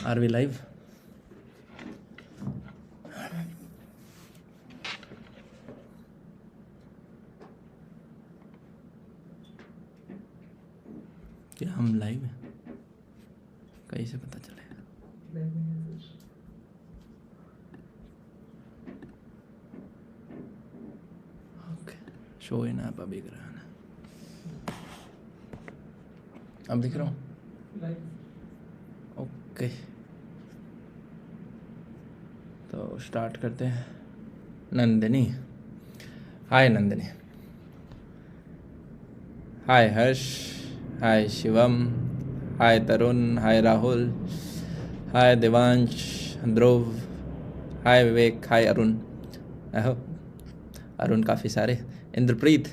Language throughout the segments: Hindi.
Are we live? क्या हम लाइव हैं? कैसे पता चलेगा? ओके, शो इन ऐप अभी दिख रहा है ना? अब दिख रहा हूँ? ओके, तो स्टार्ट करते हैं। नंदिनी, हाय नंदिनी। हाय हर्ष, हाय शिवम, हाय तरुण, हाय राहुल, हाय देवांश, ध्रुव, हाय विवेक, हाय अरुण। आहो, अरुण काफ़ी सारे। इंद्रप्रीत,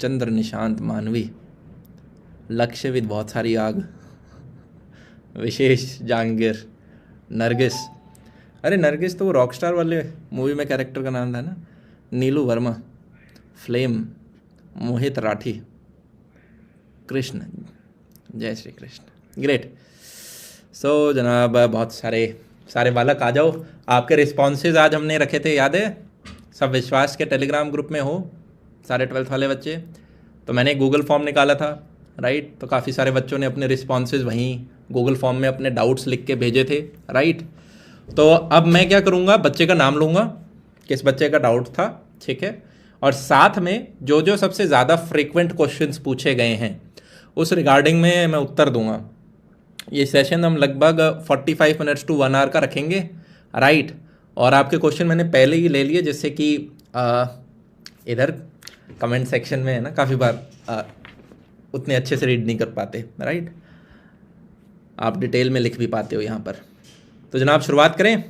चंद्र, निशांत, मानवी, लक्ष्यविद, बहुत सारी आग, विशेष, जहांगीर, नरगिस। अरे नरगिस तो वो रॉकस्टार वाले मूवी में कैरेक्टर का नाम था ना। नीलू वर्मा, फ्लेम, मोहित राठी, कृष्ण, जय श्री कृष्ण। ग्रेट। सो जनाब, बहुत सारे बालक आ जाओ। आपके रिस्पॉन्सेज आज हमने रखे थे, याद है? सब विश्वास के टेलीग्राम ग्रुप में हो सारे 12th वाले बच्चे। तो मैंने गूगल फॉर्म निकाला था, राइट? तो काफ़ी सारे बच्चों ने अपने रिस्पॉन्सेज वहीं गूगल फॉर्म में अपने डाउट्स लिख के भेजे थे, राइट? तो अब मैं क्या करूँगा, बच्चे का नाम लूँगा, किस बच्चे का डाउट था, ठीक है? और साथ में जो जो सबसे ज़्यादा फ्रीक्वेंट क्वेश्चंस पूछे गए हैं उस रिगार्डिंग में मैं उत्तर दूंगा। ये सेशन हम लगभग 45 मिनट्स टू 1 आवर का रखेंगे, राइट? और आपके क्वेश्चन मैंने पहले ही ले लिए, जिससे कि इधर कमेंट सेक्शन में है ना, काफ़ी बार उतने अच्छे से रीड नहीं कर पाते, राइट? आप डिटेल में लिख भी पाते हो यहाँ पर। तो जनाब शुरुआत करें।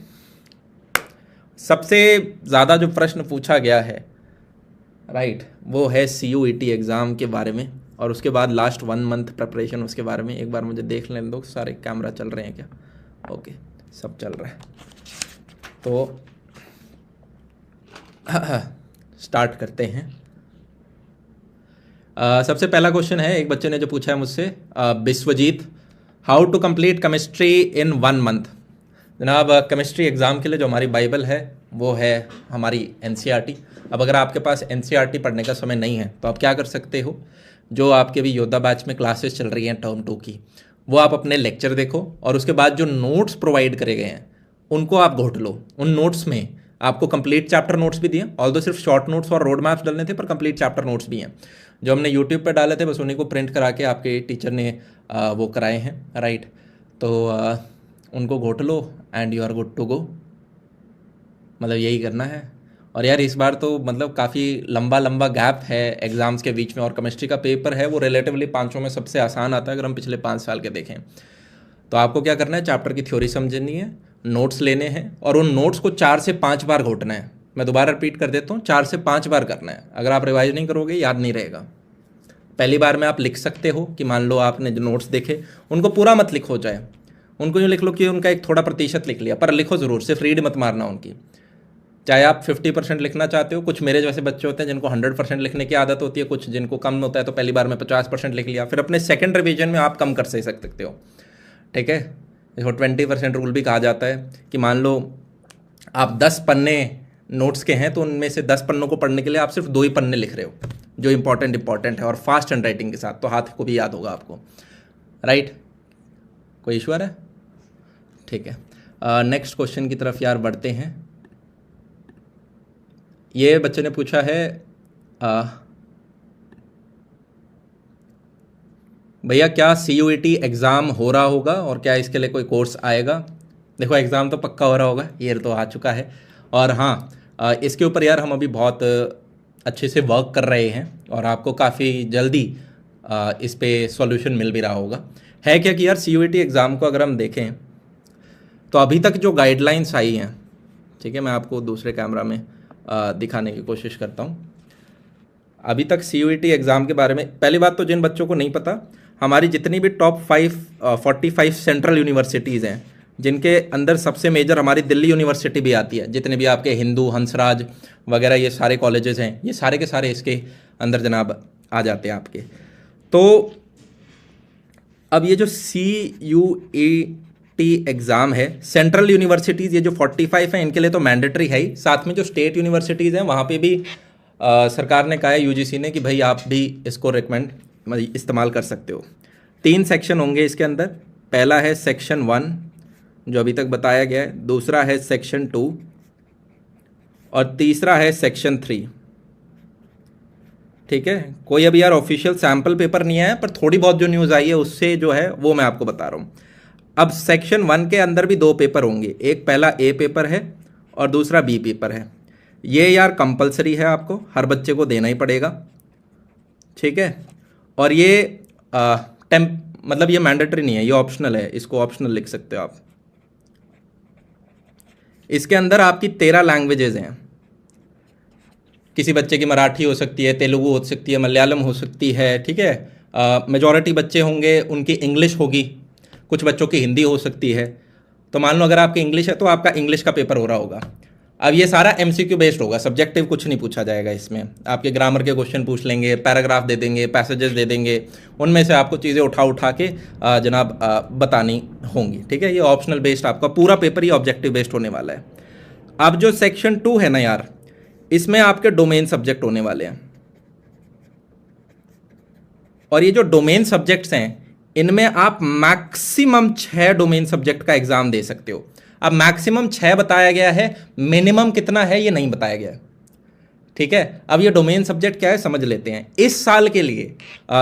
सबसे ज़्यादा जो प्रश्न पूछा गया है, राइट, वो है CUET एग्ज़ाम के बारे में, और उसके बाद लास्ट 1 मंथ प्रिपरेशन उसके बारे में। एक बार मुझे देख लेने दो, सारे कैमरा चल रहे हैं क्या? ओके, सब चल रहा है। तो स्टार्ट करते हैं। सबसे पहला क्वेश्चन है, एक बच्चे ने जो पूछा है मुझसे, Vishwajeet, how to complete chemistry in 1 month. जनाब, केमिस्ट्री एग्ज़ाम के लिए जो हमारी बाइबल है वो है हमारी NCERT। अब अगर आपके पास NCERT पढ़ने का समय नहीं है तो आप क्या कर सकते हो, जो आपके भी योद्धा बैच में क्लासेस चल रही हैं टर्म 2 की, वो आप अपने लेक्चर देखो, और उसके बाद जो नोट्स प्रोवाइड करे गए हैं उनको आप घोट लो। उन नोट्स में आपको कंप्लीट चैप्टर नोट्स भी दिए, ऑल्दो सिर्फ शॉर्ट नोट्स और रोड मैप्स डालने थे, पर कंप्लीट चैप्टर नोट्स भी हैं जो हमने यूट्यूब पर डाले थे, बस उन्हीं को प्रिंट करा के आपके टीचर ने वो कराए हैं, राइट? तो उनको घोट लो and you are good to go. मतलब यही करना है। और यार इस बार तो मतलब काफ़ी लंबा गैप है एग्ज़ाम्स के बीच में, और केमिस्ट्री का पेपर है वो रिलेटिवली पाँचों में सबसे आसान आता है अगर हम पिछले 5 साल के देखें। तो आपको क्या करना है, चैप्टर की थ्योरी समझनी है, नोट्स लेने हैं, और उन नोट्स को 4 से 5 बार घोटना है। मैं दोबारा रिपीट कर देता हूँ, 4 से 5 बार करना है। अगर आप रिवाइज नहीं करोगे याद नहीं रहेगा। पहली बार में आप लिख सकते हो कि मान लो आपने जो नोट्स देखे उनको पूरा मत लिखो, जाए उनको यूँ लिख लो कि उनका एक थोड़ा प्रतिशत लिख लिया, पर लिखो ज़रूर, सिर्फ रीड मत मारना उनकी। चाहे आप 50% लिखना चाहते हो, कुछ मेरे जैसे बच्चे होते हैं जिनको 100% लिखने की आदत होती है, कुछ जिनको कम होता है, तो पहली बार में 50% लिख लिया, फिर अपने सेकंड रिवीजन में आप कम कर सकते हो, ठीक है? इसको 20% रूल भी कहा जाता है कि मान लो आप 10 पन्ने नोट्स के हैं तो उनमें से 10 पन्नों को पढ़ने के लिए आप सिर्फ 2 ही पन्ने लिख रहे हो जो इंपॉर्टेंट है, और फास्ट हैंड राइटिंग के साथ, तो हाथ को भी याद होगा आपको, राइट? कोई इशू आ रहा है? ठीक है, नेक्स्ट क्वेश्चन की तरफ यार बढ़ते हैं। ये बच्चे ने पूछा है, भैया क्या CUET एग्ज़ाम हो रहा होगा और क्या इसके लिए कोई कोर्स आएगा? देखो, एग्ज़ाम तो पक्का हो रहा होगा, ये तो आ चुका है, और हाँ इसके ऊपर यार हम अभी बहुत अच्छे से वर्क कर रहे हैं, और आपको काफ़ी जल्दी इस पे सॉल्यूशन मिल भी रहा होगा। है क्या कि यार CUET एग्ज़ाम को अगर हम देखें तो अभी तक जो गाइडलाइंस आई हैं, ठीक है, मैं आपको दूसरे कैमरा में दिखाने की कोशिश करता हूँ। अभी तक CUET एग्ज़ाम के बारे में, पहली बात तो जिन बच्चों को नहीं पता, हमारी जितनी भी टॉप 45 सेंट्रल यूनिवर्सिटीज़ हैं, जिनके अंदर सबसे मेजर हमारी दिल्ली यूनिवर्सिटी भी आती है, जितने भी आपके हिंदू, हंसराज वगैरह ये सारे कॉलेजेस हैं, ये सारे के सारे इसके अंदर जनाब आ जाते हैं आपके। तो अब ये जो एग्ज़ाम है। सेंट्रल यूनिवर्सिटीज़ ये जो 45 हैं इनके लिए तो मैंडेटरी है ही, साथ में जो स्टेट यूनिवर्सिटीज़ हैं वहाँ पे भी सरकार ने कहा है, यूजीसी ने, कि भाई आप भी इसको रिकमेंड इस्तेमाल कर सकते हो। 3 सेक्शन होंगे इसके अंदर। पहला है सेक्शन 1 जो अभी तक बताया गया है, दूसरा है सेक्शन 2 और तीसरा है सेक्शन 3। ठीक है, कोई अभी यार ऑफिशियल सैम्पल पेपर नहीं आया, पर थोड़ी बहुत जो न्यूज़ आई है उससे जो है वो मैं आपको बता रहा हूँ। अब सेक्शन 1 के अंदर भी 2 पेपर होंगे, एक पहला ए पेपर है और दूसरा बी पेपर है। ये यार कंपलसरी है, आपको हर बच्चे को देना ही पड़ेगा। ठीक है, और ये मतलब ये मैंडेटरी नहीं है, ये ऑप्शनल है, इसको ऑप्शनल लिख सकते हो आप। इसके अंदर आपकी 13 लैंग्वेजेज हैं। किसी बच्चे की मराठी हो सकती है, तेलुगु हो सकती है, मलयालम हो सकती है। ठीक है, मेजॉरिटी बच्चे होंगे उनकी इंग्लिश होगी, कुछ बच्चों की हिंदी हो सकती है। तो मान लो अगर आपकी इंग्लिश है तो आपका इंग्लिश का पेपर हो रहा होगा। अब ये सारा एमसीक्यू बेस्ड होगा, सब्जेक्टिव कुछ नहीं पूछा जाएगा इसमें। आपके ग्रामर के क्वेश्चन पूछ लेंगे, पैराग्राफ दे देंगे, पैसेजेस दे देंगे, उनमें से आपको चीज़ें उठा के जनाब बतानी होंगी। ठीक है, ये ऑप्शनल बेस्ड आपका पूरा पेपर ही ऑब्जेक्टिव बेस्ड होने वाला है। अब जो सेक्शन 2 है ना यार, इसमें आपके डोमेन सब्जेक्ट होने वाले हैं। और ये जो डोमेन सब्जेक्ट्स हैं इनमें आप मैक्सिमम 6 डोमेन सब्जेक्ट का एग्जाम दे सकते हो। अब मैक्सिमम 6 बताया गया है, मिनिमम कितना है ये नहीं बताया गया है। ठीक है, अब ये डोमेन सब्जेक्ट क्या है समझ लेते हैं। इस साल के लिए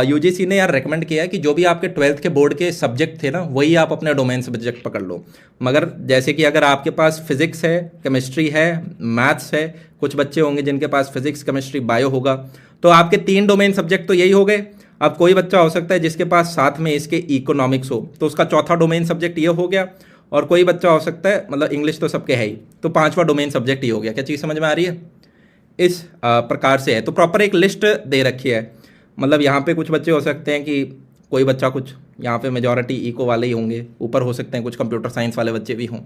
यूजीसी ने यार रेकमेंड किया है कि जो भी आपके 12th के बोर्ड के सब्जेक्ट थे ना, वही आप अपने डोमेन सब्जेक्ट पकड़ लो। मगर जैसे कि अगर आपके पास फिजिक्स है, केमिस्ट्री है, मैथ्स है, कुछ बच्चे होंगे जिनके पास फिजिक्स, केमिस्ट्री, बायो होगा, तो आपके 3 डोमेन सब्जेक्ट तो यही हो गए। अब कोई बच्चा हो सकता है जिसके पास साथ में इसके इकोनॉमिक्स हो, तो उसका चौथा डोमेन सब्जेक्ट ये हो गया। और कोई बच्चा हो सकता है, मतलब इंग्लिश तो सबके है ही, तो 5वां डोमेन सब्जेक्ट ही हो गया। क्या चीज़ समझ में आ रही है? इस प्रकार से है। तो प्रॉपर एक लिस्ट दे रखी है। मतलब यहाँ पे कुछ बच्चे हो सकते हैं कि कोई बच्चा, कुछ यहाँ पे मेजॉरिटी इको वाले ही होंगे, ऊपर हो सकते हैं कुछ कंप्यूटर साइंस वाले बच्चे भी हों।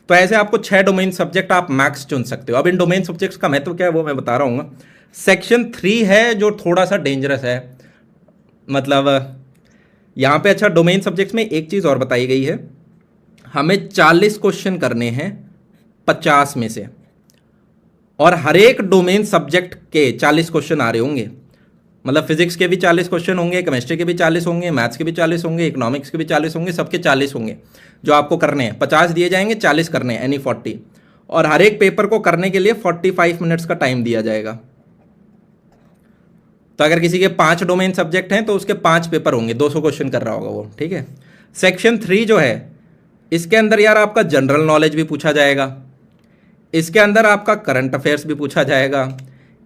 तो ऐसे आपको 6 डोमेन सब्जेक्ट आप मैक्स चुन सकते हो। अब इन डोमेन सब्जेक्ट्स का महत्व क्या है वो मैं बता रहा हूँ। सेक्शन 3 है जो थोड़ा सा डेंजरस है। मतलब यहाँ पे अच्छा डोमेन सब्जेक्ट्स में एक चीज़ और बताई गई है, हमें 40 क्वेश्चन करने हैं 50 में से, और हर एक डोमेन सब्जेक्ट के 40 क्वेश्चन आ रहे होंगे। मतलब फिजिक्स के भी 40 क्वेश्चन होंगे, केमिस्ट्री के भी 40 होंगे, मैथ्स के भी 40 होंगे, इकोनॉमिक्स के भी 40 होंगे, सबके 40 होंगे जो आपको करने हैं। 50 दिए जाएंगे, 40 करने हैं, यानी 40। और हर एक पेपर को करने के लिए 45 मिनट्स का टाइम दिया जाएगा। तो अगर किसी के 5 डोमेन सब्जेक्ट हैं तो उसके 5 पेपर होंगे, 200 क्वेश्चन कर रहा होगा वो। ठीक है, सेक्शन 3 जो है इसके अंदर यार आपका जनरल नॉलेज भी पूछा जाएगा, इसके अंदर आपका करंट अफेयर्स भी पूछा जाएगा,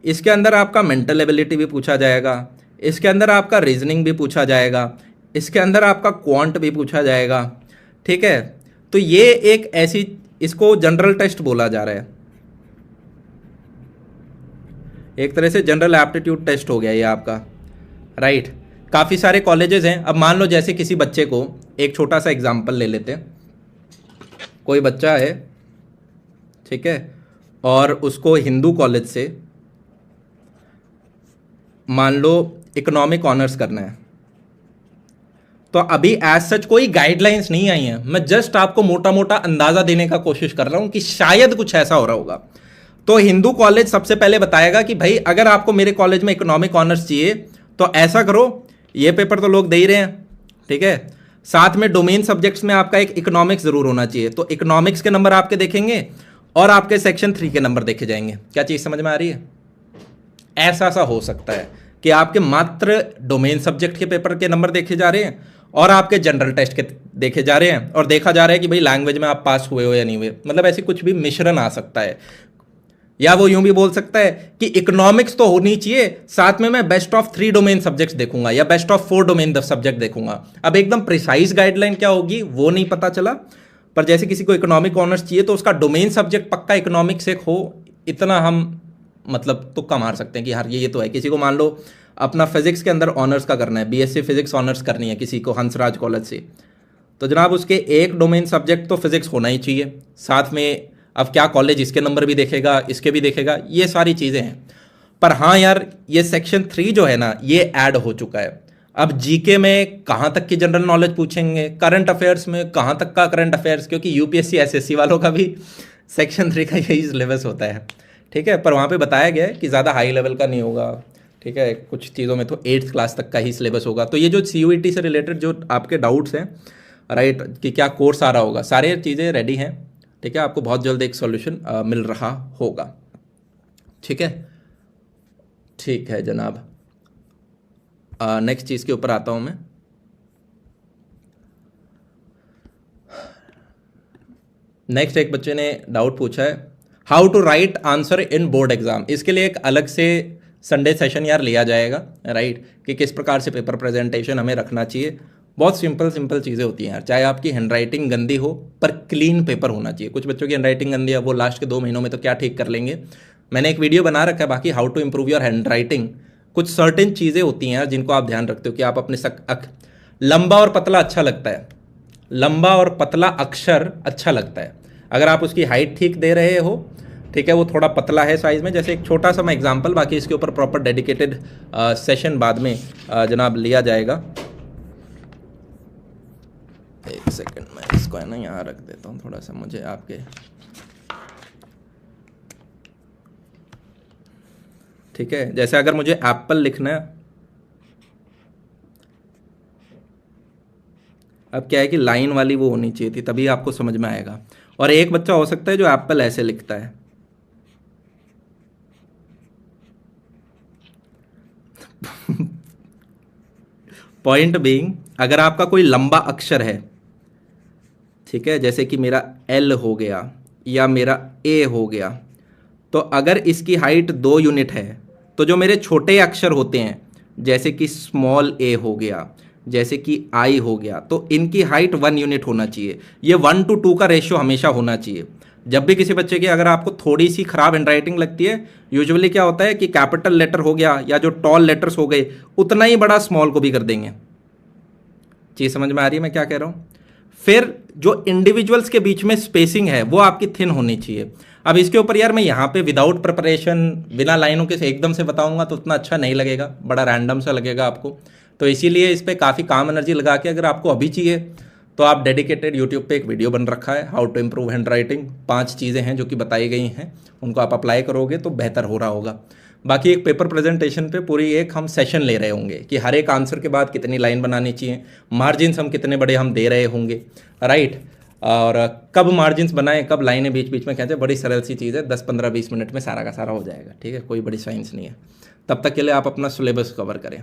इसके अंदर आपका मेंटल एबिलिटी भी पूछा जाएगा, इसके अंदर आपका रीजनिंग भी पूछा जाएगा, इसके अंदर आपका क्वांट भी पूछा जाएगा। ठीक है, तो ये एक ऐसी, इसको जनरल टेस्ट बोला जा रहा है, एक तरह से जनरल एप्टीट्यूड टेस्ट हो गया ये आपका। राइट, काफ़ी सारे कॉलेजेस हैं। अब मान लो जैसे किसी बच्चे को, एक छोटा सा एग्जाम्पल ले लेते हैं। कोई बच्चा है, ठीक है, और उसको हिंदू कॉलेज से मान लो इकोनॉमिक ऑनर्स करना है। तो अभी एज सच कोई गाइडलाइंस नहीं आई है, मैं जस्ट आपको मोटा मोटा अंदाजा देने का कोशिश कर रहा हूं कि शायद कुछ ऐसा हो रहा होगा। तो हिंदू कॉलेज सबसे पहले बताएगा कि भाई अगर आपको मेरे कॉलेज में इकोनॉमिक ऑनर्स चाहिए तो ऐसा करो, ये पेपर तो लोग दे ही रहे हैं। ठीक है, साथ में डोमेन सब्जेक्ट्स में आपका एक इकोनॉमिक्स जरूर होना चाहिए। तो इकोनॉमिक्स के नंबर आपके देखेंगे और आपके सेक्शन 3 के नंबर देखे जाएंगे। क्या चीज़ समझ में आ रही है? ऐसा सा हो सकता है कि आपके मात्र डोमेन सब्जेक्ट के पेपर के नंबर देखे जा रहे हैं और आपके जनरल टेस्ट के देखे जा रहे हैं, और देखा जा रहा है कि भाई लैंग्वेज में आप पास हुए हो या नहीं हुए। मतलब ऐसी कुछ भी मिश्रण आ सकता है। या वो यूं भी बोल सकता है कि इकोनॉमिक्स तो होनी चाहिए, साथ में मैं बेस्ट ऑफ 3 डोमेन सब्जेक्ट्स देखूंगा या बेस्ट ऑफ 4 डोमेन सब्जेक्ट देखूंगा। अब एकदम प्रिसाइज गाइडलाइन क्या होगी वो नहीं पता चला, पर जैसे किसी को इकोनॉमिक ऑनर्स चाहिए तो उसका डोमेन सब्जेक्ट पक्का इकोनॉमिक्स एक हो, इतना हम मतलब तुक्का मार सकते हैं कि यार ये तो है। किसी को मान लो अपना फिजिक्स के अंदर ऑनर्स का करना है, बीएससी फिजिक्स ऑनर्स करनी है किसी को हंसराज कॉलेज से, तो जनाब उसके एक डोमेन सब्जेक्ट तो फिजिक्स होना ही चाहिए। साथ में अब क्या कॉलेज इसके नंबर भी देखेगा, इसके भी देखेगा, ये सारी चीज़ें हैं। पर हाँ यार, ये सेक्शन 3 जो है ना, ये ऐड हो चुका है। अब जीके में कहाँ तक की जनरल नॉलेज पूछेंगे, करंट अफेयर्स में कहाँ तक का करंट अफेयर्स, क्योंकि यूपीएससी एसएससी वालों का भी सेक्शन 3 का यही सिलेबस होता है, ठीक है। पर वहाँ पे बताया गया है कि ज़्यादा हाई लेवल का नहीं होगा, ठीक है। कुछ चीज़ों में तो 8th क्लास तक का ही सिलेबस होगा। तो ये जो CUET से रिलेटेड जो आपके डाउट्स हैं, राइट, कि क्या कोर्स आ रहा होगा, सारे चीज़ें रेडी हैं, ठीक है। आपको बहुत जल्द एक सॉल्यूशन मिल रहा होगा, ठीक है। ठीक है जनाब, नेक्स्ट चीज़ के ऊपर आता हूँ मैं। नेक्स्ट एक बच्चे ने डाउट पूछा है, how to write answer in board exam. इसके लिए एक अलग से संडे सेशन यार लिया जाएगा, राइट, कि किस प्रकार से पेपर प्रेजेंटेशन हमें रखना चाहिए। बहुत सिंपल चीज़ें होती हैं यार, चाहे आपकी हैंडराइटिंग गंदी हो पर क्लीन पेपर होना चाहिए। कुछ बच्चों की हैंडराइटिंग गंदी है, वो लास्ट के 2 महीनों में तो क्या ठीक कर लेंगे। मैंने एक वीडियो बना रखा है बाकी, how to improve your handwriting. कुछ सर्टेन चीज़ें होती हैं यार जिनको आप ध्यान रखते हो कि आप अपने लंबा और पतला अच्छा लगता है, लंबा और पतला अक्षर अच्छा लगता है। अगर आप उसकी हाइट ठीक दे रहे हो, ठीक है, वो थोड़ा पतला है साइज़ में, जैसे एक छोटा सा मैं एग्जांपल, बाकी इसके ऊपर प्रॉपर डेडिकेटेड सेशन बाद में जनाब लिया जाएगा। एक सेकंड, मैं इसको है ना यहाँ रख देता हूँ, थोड़ा सा मुझे आपके, ठीक है। जैसे अगर मुझे एप्पल लिखना है, अब क्या है कि लाइन वाली वो होनी चाहिए थी, तभी आपको समझ में आएगा। और एक बच्चा हो सकता है जो एप्पल ऐसे लिखता है, पॉइंट बीइंग, अगर आपका कोई लंबा अक्षर है, ठीक है, जैसे कि मेरा एल हो गया या मेरा ए हो गया, तो अगर इसकी हाइट 2 यूनिट है, तो जो मेरे छोटे अक्षर होते हैं जैसे कि स्मॉल ए हो गया, जैसे कि आई हो गया, तो इनकी हाइट 1 यूनिट होना चाहिए। ये 1:2 का रेशियो हमेशा होना चाहिए। जब भी किसी बच्चे की अगर आपको थोड़ी सी खराब हैंडराइटिंग लगती है, यूजुअली क्या होता है कि कैपिटल लेटर हो गया या जो टॉल लेटर्स हो गए, उतना ही बड़ा स्मॉल को भी कर देंगे। चीज़ समझ में आ रही है मैं क्या कह रहा हूँ। फिर जो इंडिविजुअल्स के बीच में स्पेसिंग है वो आपकी थिन होनी चाहिए। अब इसके ऊपर यार मैं यहाँ पे विदाउट प्रिपरेशन, बिना लाइनों के एकदम से बताऊंगा तो उतना अच्छा नहीं लगेगा, बड़ा रैंडम सा लगेगा आपको। तो इसीलिए इस पर काफ़ी काम एनर्जी लगा के, अगर आपको अभी चाहिए तो आप डेडिकेटेड यूट्यूब पे एक वीडियो बन रखा है, how to improve hand writing. 5 चीज़ें हैं जो कि बताई गई हैं, उनको आप अप्लाई करोगे तो बेहतर हो रहा होगा। बाकी एक पेपर प्रेजेंटेशन पे पूरी एक हम सेशन ले रहे होंगे कि हर एक आंसर के बाद कितनी लाइन बनानी चाहिए, मार्जिन्स हम कितने बड़े हम दे रहे होंगे, राइट, और कब मार्जिन्स बनाएं, कब लाइनें बीच बीच में खींचें। बड़ी सरल सी चीज़ है, 10-15-20 मिनट में सारा का सारा हो जाएगा, ठीक है, कोई बड़ी साइंस नहीं है। तब तक के लिए आप अपना सिलेबस कवर करें।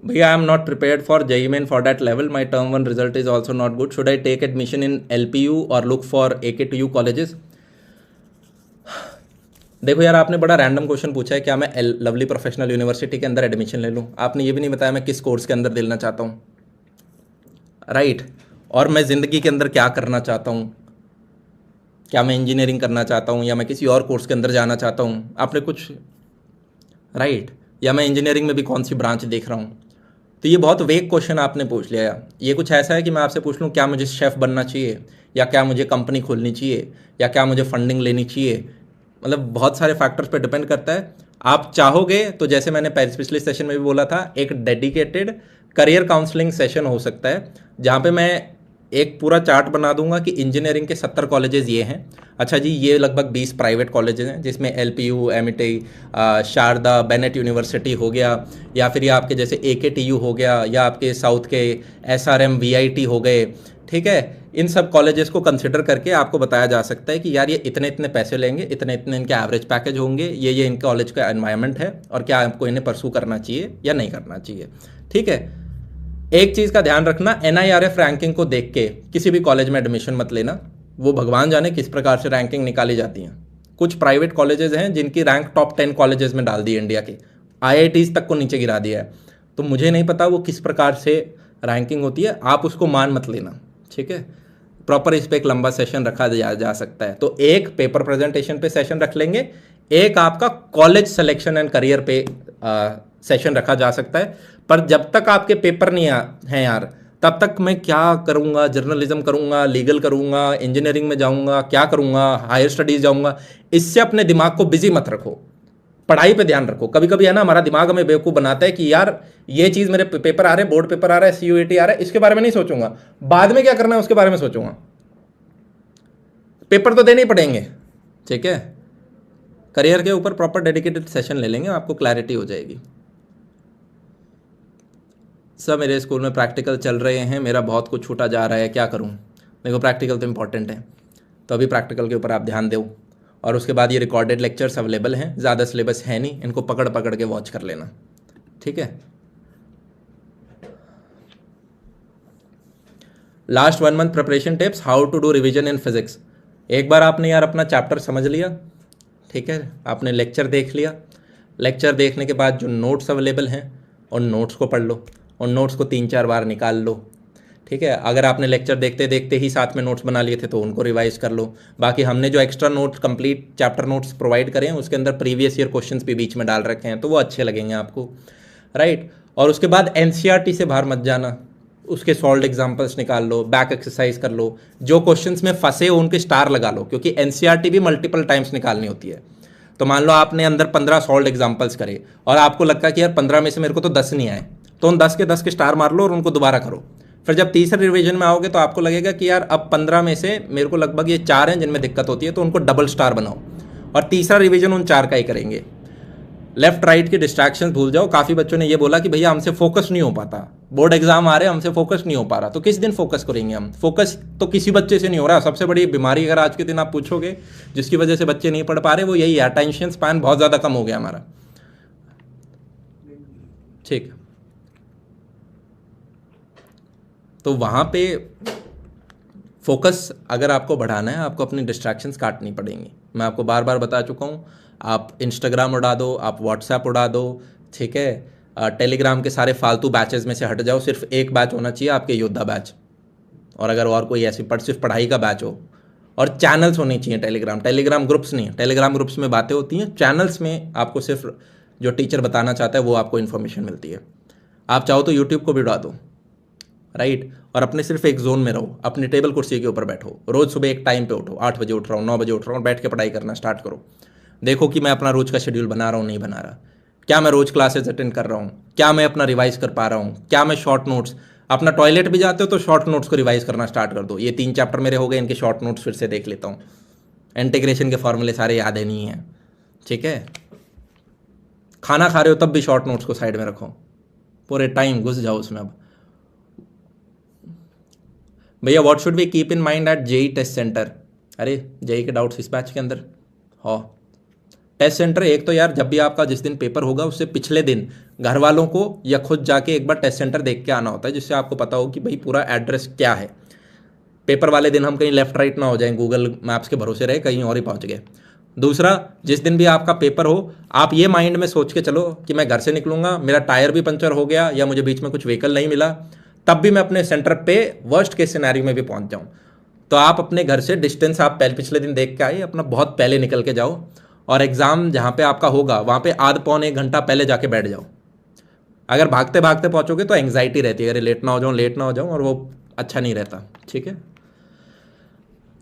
भैया, I am not prepared for JEE Main for that level, my term 1 result is also not good, should I take admission in LPU और लुक फॉर AKTU कॉलेजेस। देखो यार, आपने बड़ा रैंडम क्वेश्चन पूछा है, क्या मैं लवली प्रोफेशनल यूनिवर्सिटी के अंदर एडमिशन ले लूँ। आपने ये भी नहीं बताया मैं किस कोर्स के अंदर देना चाहता हूँ, राइट, और मैं ज़िंदगी के अंदर क्या करना चाहता हूँ, क्या मैं इंजीनियरिंग करना चाहता हूँ या मैं किसी और कोर्स के अंदर जाना चाहता हूँ, आपने कुछ, राइट, या मैं इंजीनियरिंग में भी कौन सी ब्रांच देख रहा हूँ। तो ये बहुत वेग क्वेश्चन आपने पूछ लिया। ये कुछ ऐसा है कि मैं आपसे पूछ लूँ क्या मुझे शेफ़ बनना चाहिए, या क्या मुझे कंपनी खोलनी चाहिए, या क्या मुझे फंडिंग लेनी चाहिए। मतलब बहुत सारे फैक्टर्स पे डिपेंड करता है। आप चाहोगे तो जैसे मैंने पिछले सेशन में भी बोला था, एक डेडिकेटेड करियर काउंसलिंग सेशन हो सकता है, जहाँ पे मैं एक पूरा चार्ट बना दूंगा कि इंजीनियरिंग के 70 कॉलेजेस ये हैं। अच्छा जी, ये लगभग 20 प्राइवेट कॉलेजेस हैं, जिसमें LPU, MIT, Sharda, Bennett university हो गया, या फिर ये आपके जैसे AKTU हो गया, या आपके साउथ के SRM, VIT हो गए, ठीक है। इन सब कॉलेजेस को कंसिडर करके आपको बताया जा सकता है कि यार ये इतने इतने पैसे लेंगे, इतने इतने इनके एवरेज पैकेज होंगे, ये इन कॉलेज का एनवायरनमेंट है, और क्या आपको इन्हें परसू करना चाहिए या नहीं करना चाहिए, ठीक है। एक चीज़ का ध्यान रखना, NIRF रैंकिंग को देख के किसी भी कॉलेज में एडमिशन मत लेना। वो भगवान जाने किस प्रकार से रैंकिंग निकाली जाती हैं। कुछ प्राइवेट कॉलेजेस हैं जिनकी रैंक टॉप 10 कॉलेजेस में डाल दी है इंडिया के, IITs तक को नीचे गिरा दिया है। तो मुझे नहीं पता वो किस प्रकार से रैंकिंग होती है, आप उसको मान मत लेना, ठीक है। प्रॉपर इस पर एक लंबा सेशन रखा जा सकता है। तो एक पेपर प्रेजेंटेशन पे सेशन रख लेंगे, एक आपका कॉलेज सिलेक्शन एंड करियर पे सेशन रखा जा सकता है। पर जब तक आपके पेपर नहीं हैं यार, तब तक मैं क्या करूँगा, जर्नलिज्म करूँगा, लीगल करूँगा, इंजीनियरिंग में जाऊँगा, क्या करूँगा, हायर स्टडीज़ जाऊँगा, इससे अपने दिमाग को बिजी मत रखो। पढ़ाई पे ध्यान रखो। कभी कभी है ना हमारा दिमाग हमें बेवकूफ़ बनाता है कि यार ये चीज़ मेरे पेपर आ रहे हैं, बोर्ड पेपर आ रहा है, CUET आ रहा है, इसके बारे में नहीं सोचूंगा, बाद में क्या करना है उसके बारे में सोचूंगा। पेपर तो देने ही पड़ेंगे, ठीक है। करियर के ऊपर प्रॉपर डेडिकेटेड सेशन ले लेंगे, आपको क्लैरिटी हो जाएगी। सब मेरे स्कूल में प्रैक्टिकल चल रहे हैं, मेरा बहुत कुछ छूटा जा रहा है, क्या करूं। देखो प्रैक्टिकल तो इंपॉर्टेंट है, तो अभी प्रैक्टिकल के ऊपर आप ध्यान दो। और उसके बाद ये रिकॉर्डेड लेक्चर्स अवेलेबल हैं, ज़्यादा सिलेबस है नहीं, इनको पकड़ पकड़ के वॉच कर लेना, ठीक है। Last 1 month preparation tips, how to do revision in physics. एक बार आपने यार अपना चैप्टर समझ लिया, ठीक है, आपने लेक्चर देख लिया, लेक्चर देखने के बाद जो नोट्स अवेलेबल हैं उन नोट्स को पढ़ लो, उन नोट्स को 3-4 बार निकाल लो, ठीक है। अगर आपने लेक्चर देखते देखते ही साथ में नोट्स बना लिए थे तो उनको रिवाइज कर लो। बाकी हमने जो extra notes, complete chapter notes provide करें हैं, उसके अंदर प्रीवियस ईयर क्वेश्चंस भी बीच में डाल रखे हैं, तो वो अच्छे लगेंगे आपको, राइट। और उसके बाद NCERT से बाहर मत जाना, उसके सॉल्व एग्जाम्पल्स निकाल लो, बैक एक्सरसाइज कर लो, जो क्वेश्चंस में फंसे हो उनके स्टार लगा लो, क्योंकि NCERT भी मल्टीपल टाइम्स निकालनी होती है। तो मान लो आपने अंदर 15 सॉल्व एग्जाम्पल्स करे और आपको लगता है कि यार 15 में से मेरे को तो 10 नहीं आए, तो उन 10 के 10 के स्टार मार लो और उनको दोबारा करो। फिर जब तीसरे रिवीजन में आओगे तो आपको लगेगा कि यार अब 15 में से मेरे को लगभग ये 4 हैं जिनमें दिक्कत होती है, तो उनको डबल स्टार बनाओ और तीसरा रिवीजन उन 4 का ही करेंगे। लेफ्ट राइट की डिस्ट्रैक्शंस भूल जाओ। काफ़ी बच्चों ने ये बोला कि भैया हमसे फोकस नहीं हो पाता, बोर्ड एग्जाम आ रहे हैं हमसे फोकस नहीं हो पा रहा, तो किस दिन फोकस करेंगे हम। फोकस तो किसी बच्चे से नहीं हो रहा। सबसे बड़ी बीमारी अगर आज के दिन आप पूछोगे जिसकी वजह से बच्चे नहीं पढ़ पा रहे, वो यही है, अटेंशन स्पैन बहुत ज़्यादा कम हो गया हमारा, ठीक। तो वहाँ पे फोकस अगर आपको बढ़ाना है, आपको अपनी डिस्ट्रैक्शंस काटनी पड़ेंगी। मैं आपको बार बार बता चुका हूँ, आप इंस्टाग्राम उड़ा दो, आप व्हाट्सएप उड़ा दो, ठीक है। टेलीग्राम के सारे फालतू बैचेस में से हट जाओ, सिर्फ एक बैच होना चाहिए आपके योद्धा बैच, और अगर और कोई ऐसी सिर्फ पढ़ाई का बैच हो। और चैनल्स होने चाहिए टेलीग्राम ग्रुप्स नहीं। टेलीग्राम ग्रुप्स में बातें होती हैं, चैनल्स में आपको सिर्फ जो टीचर बताना चाहता है वो आपको इन्फॉर्मेशन मिलती है। आप चाहो तो यूट्यूब को भी उड़ा दो, राइट। और अपने सिर्फ एक जोन में रहो, अपनी टेबल कुर्सी के ऊपर बैठो, रोज़ सुबह एक टाइम पे उठो, 8 बजे उठ रहा हूँ, 9 बजे उठ रहा हूँ, बैठ के पढ़ाई करना स्टार्ट करो। देखो कि मैं अपना रोज़ का शेड्यूल बना रहा हूँ नहीं बना रहा, क्या मैं रोज़ क्लासेस अटेंड कर रहा हूँ, क्या मैं अपना रिवाइज कर पा रहा हूँ, क्या मैं शॉर्ट नोट्स, अपना टॉयलेट भी जाते हो तो शॉर्ट नोट्स को रिवाइज करना स्टार्ट कर दो। ये 3 चैप्टर मेरे हो गए, इनके शॉर्ट नोट्स फिर से देख लेता हूँ, इंटीग्रेशन के फॉर्मूले सारे याद है नहीं है, ठीक है। खाना खा रहे हो तब भी शॉर्ट नोट्स को साइड में रखो, पूरे टाइम घुस जाओ उसमें। अब भैया what should we keep in mind at JEE test centre. अरे जेई के डाउट्स इस बैच के अंदर हो। टेस्ट सेंटर एक तो यार जब भी आपका जिस दिन पेपर होगा उससे पिछले दिन घर वालों को या खुद जाके एक बार टेस्ट सेंटर देख के आना होता है, जिससे आपको पता हो कि भाई पूरा एड्रेस क्या है। पेपर वाले दिन हम कहीं लेफ्ट राइट ना हो जाएं, गूगल मैप्स के भरोसे रहे कहीं और ही पहुंच गए। दूसरा, जिस दिन भी आपका पेपर हो आप ये माइंड में सोच के चलो कि मैं घर से निकलूंगा, मेरा टायर भी पंचर हो गया या मुझे बीच में कुछ व्हीकल नहीं मिला, तब भी मैं अपने सेंटर पे वर्स्ट केस सिनेरियो में भी पहुंच जाऊं। तो आप अपने घर से डिस्टेंस आप पहले पिछले दिन देख के आए, अपना बहुत पहले निकल के जाओ, और एग्ज़ाम जहाँ पे आपका होगा वहाँ पे आध पौने 1 घंटा पहले जाके बैठ जाओ। अगर भागते भागते पहुँचोगे तो एंग्जाइटी रहती है, अरे लेट ना हो जाऊँ, और वो अच्छा नहीं रहता, ठीक है।